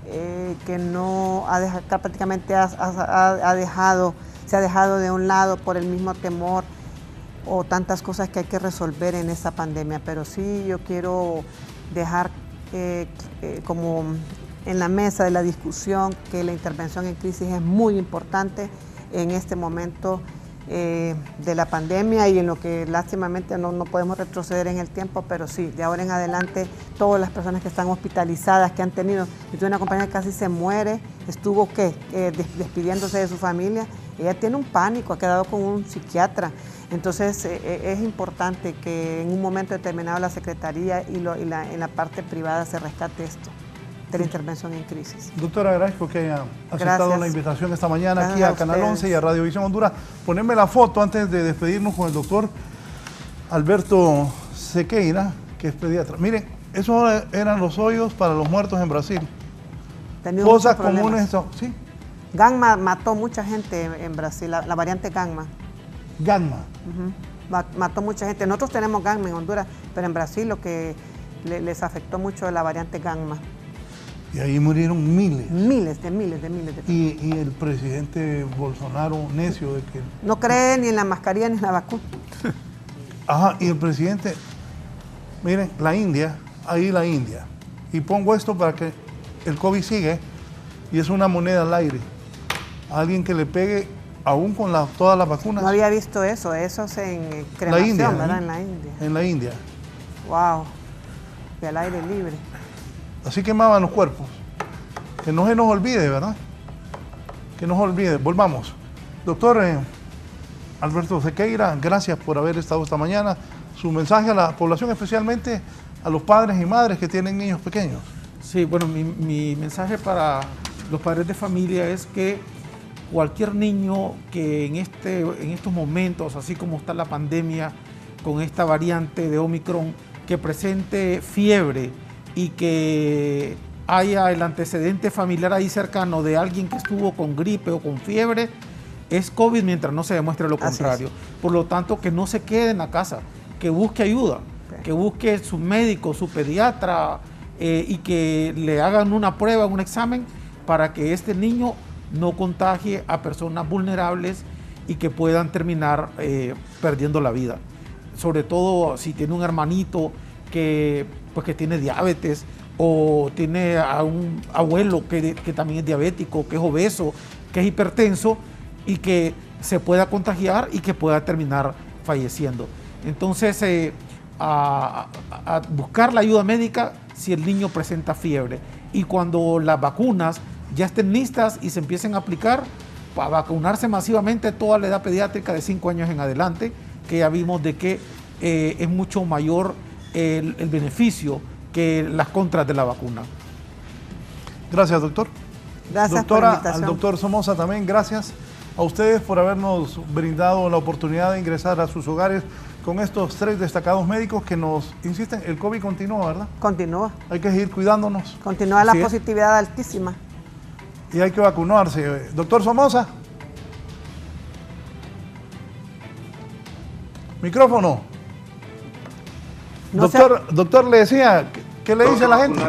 que no ha dejado, prácticamente se ha dejado de un lado por el mismo temor o tantas cosas que hay que resolver en esta pandemia. Pero sí, yo quiero dejar como en la mesa de la discusión que la intervención en crisis es muy importante en este momento de la pandemia y en lo que lástimamente no podemos retroceder en el tiempo, pero sí, de ahora en adelante todas las personas que están hospitalizadas, que han tenido, yo tuve una compañera que casi se muere, estuvo despidiéndose de su familia, ella tiene un pánico, ha quedado con un psiquiatra. Entonces es importante que en un momento determinado la Secretaría y en la parte privada se rescate esto de la intervención en crisis. Doctora, agradezco que haya aceptado la invitación esta mañana aquí a Canal 11 y a Radiovisión Honduras. Ponerme la foto antes de despedirnos con el doctor Alberto Sequeira, que es pediatra. Miren, esos eran los hoyos para los muertos en Brasil. Cosas comunes. ¿Sí? Gamma mató mucha gente en Brasil, la variante Gamma. Gamma. Mató mucha gente. Nosotros tenemos Gamma en Honduras, pero en Brasil lo que les afectó mucho es la variante Gamma. Y ahí murieron miles. Miles de y el presidente Bolsonaro, necio de que... No cree ni en la mascarilla ni en la vacuna. Ajá, y el presidente... Miren, la India, y pongo esto para que el COVID sigue, y es una moneda al aire. Alguien que le pegue, aún con todas las vacunas. No había visto eso es en cremación, ¿verdad? En la India. En la India. Wow, y al aire libre. Así quemaban los cuerpos. Que no se nos olvide, ¿verdad? Que no se olvide. Volvamos. Doctor Alberto Sequeira, gracias por haber estado esta mañana. Su mensaje a la población, especialmente a los padres y madres que tienen niños pequeños. Sí, bueno, mi mensaje para los padres de familia es que cualquier niño que en estos momentos, así como está la pandemia con esta variante de Omicron, que presente fiebre y que haya el antecedente familiar ahí cercano de alguien que estuvo con gripe o con fiebre, es COVID mientras no se demuestre lo contrario. Por lo tanto, que no se quede en la casa, que busque ayuda, que busque su médico, su pediatra, y que le hagan una prueba, un examen, para que este niño no contagie a personas vulnerables y que puedan terminar perdiendo la vida. Sobre todo si tiene un hermanito que tiene diabetes, o tiene a un abuelo que también es diabético, que es obeso, que es hipertenso y que se pueda contagiar y que pueda terminar falleciendo. Entonces, a buscar la ayuda médica si el niño presenta fiebre. Y cuando las vacunas ya estén listas y se empiecen a aplicar, para vacunarse masivamente toda la edad pediátrica de 5 años en adelante, que ya vimos de que es mucho mayor el beneficio que las contras de la vacuna. Gracias, doctor. Gracias, doctora, por la invitación. Al doctor Somoza también, gracias a ustedes por habernos brindado la oportunidad de ingresar a sus hogares con estos 3 destacados médicos que nos insisten, el COVID continúa, ¿verdad? Continúa. Hay que seguir cuidándonos. Continúa la positividad altísima. Y hay que vacunarse. Doctor Somoza. Micrófono. No doctor, le decía, ¿qué le dice a la gente?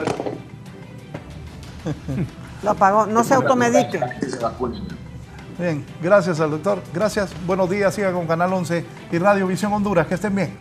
Lo apagó, no se automedique. Bien, gracias al doctor. Gracias, buenos días, siga con Canal 11 y Radiovisión Honduras. Que estén bien.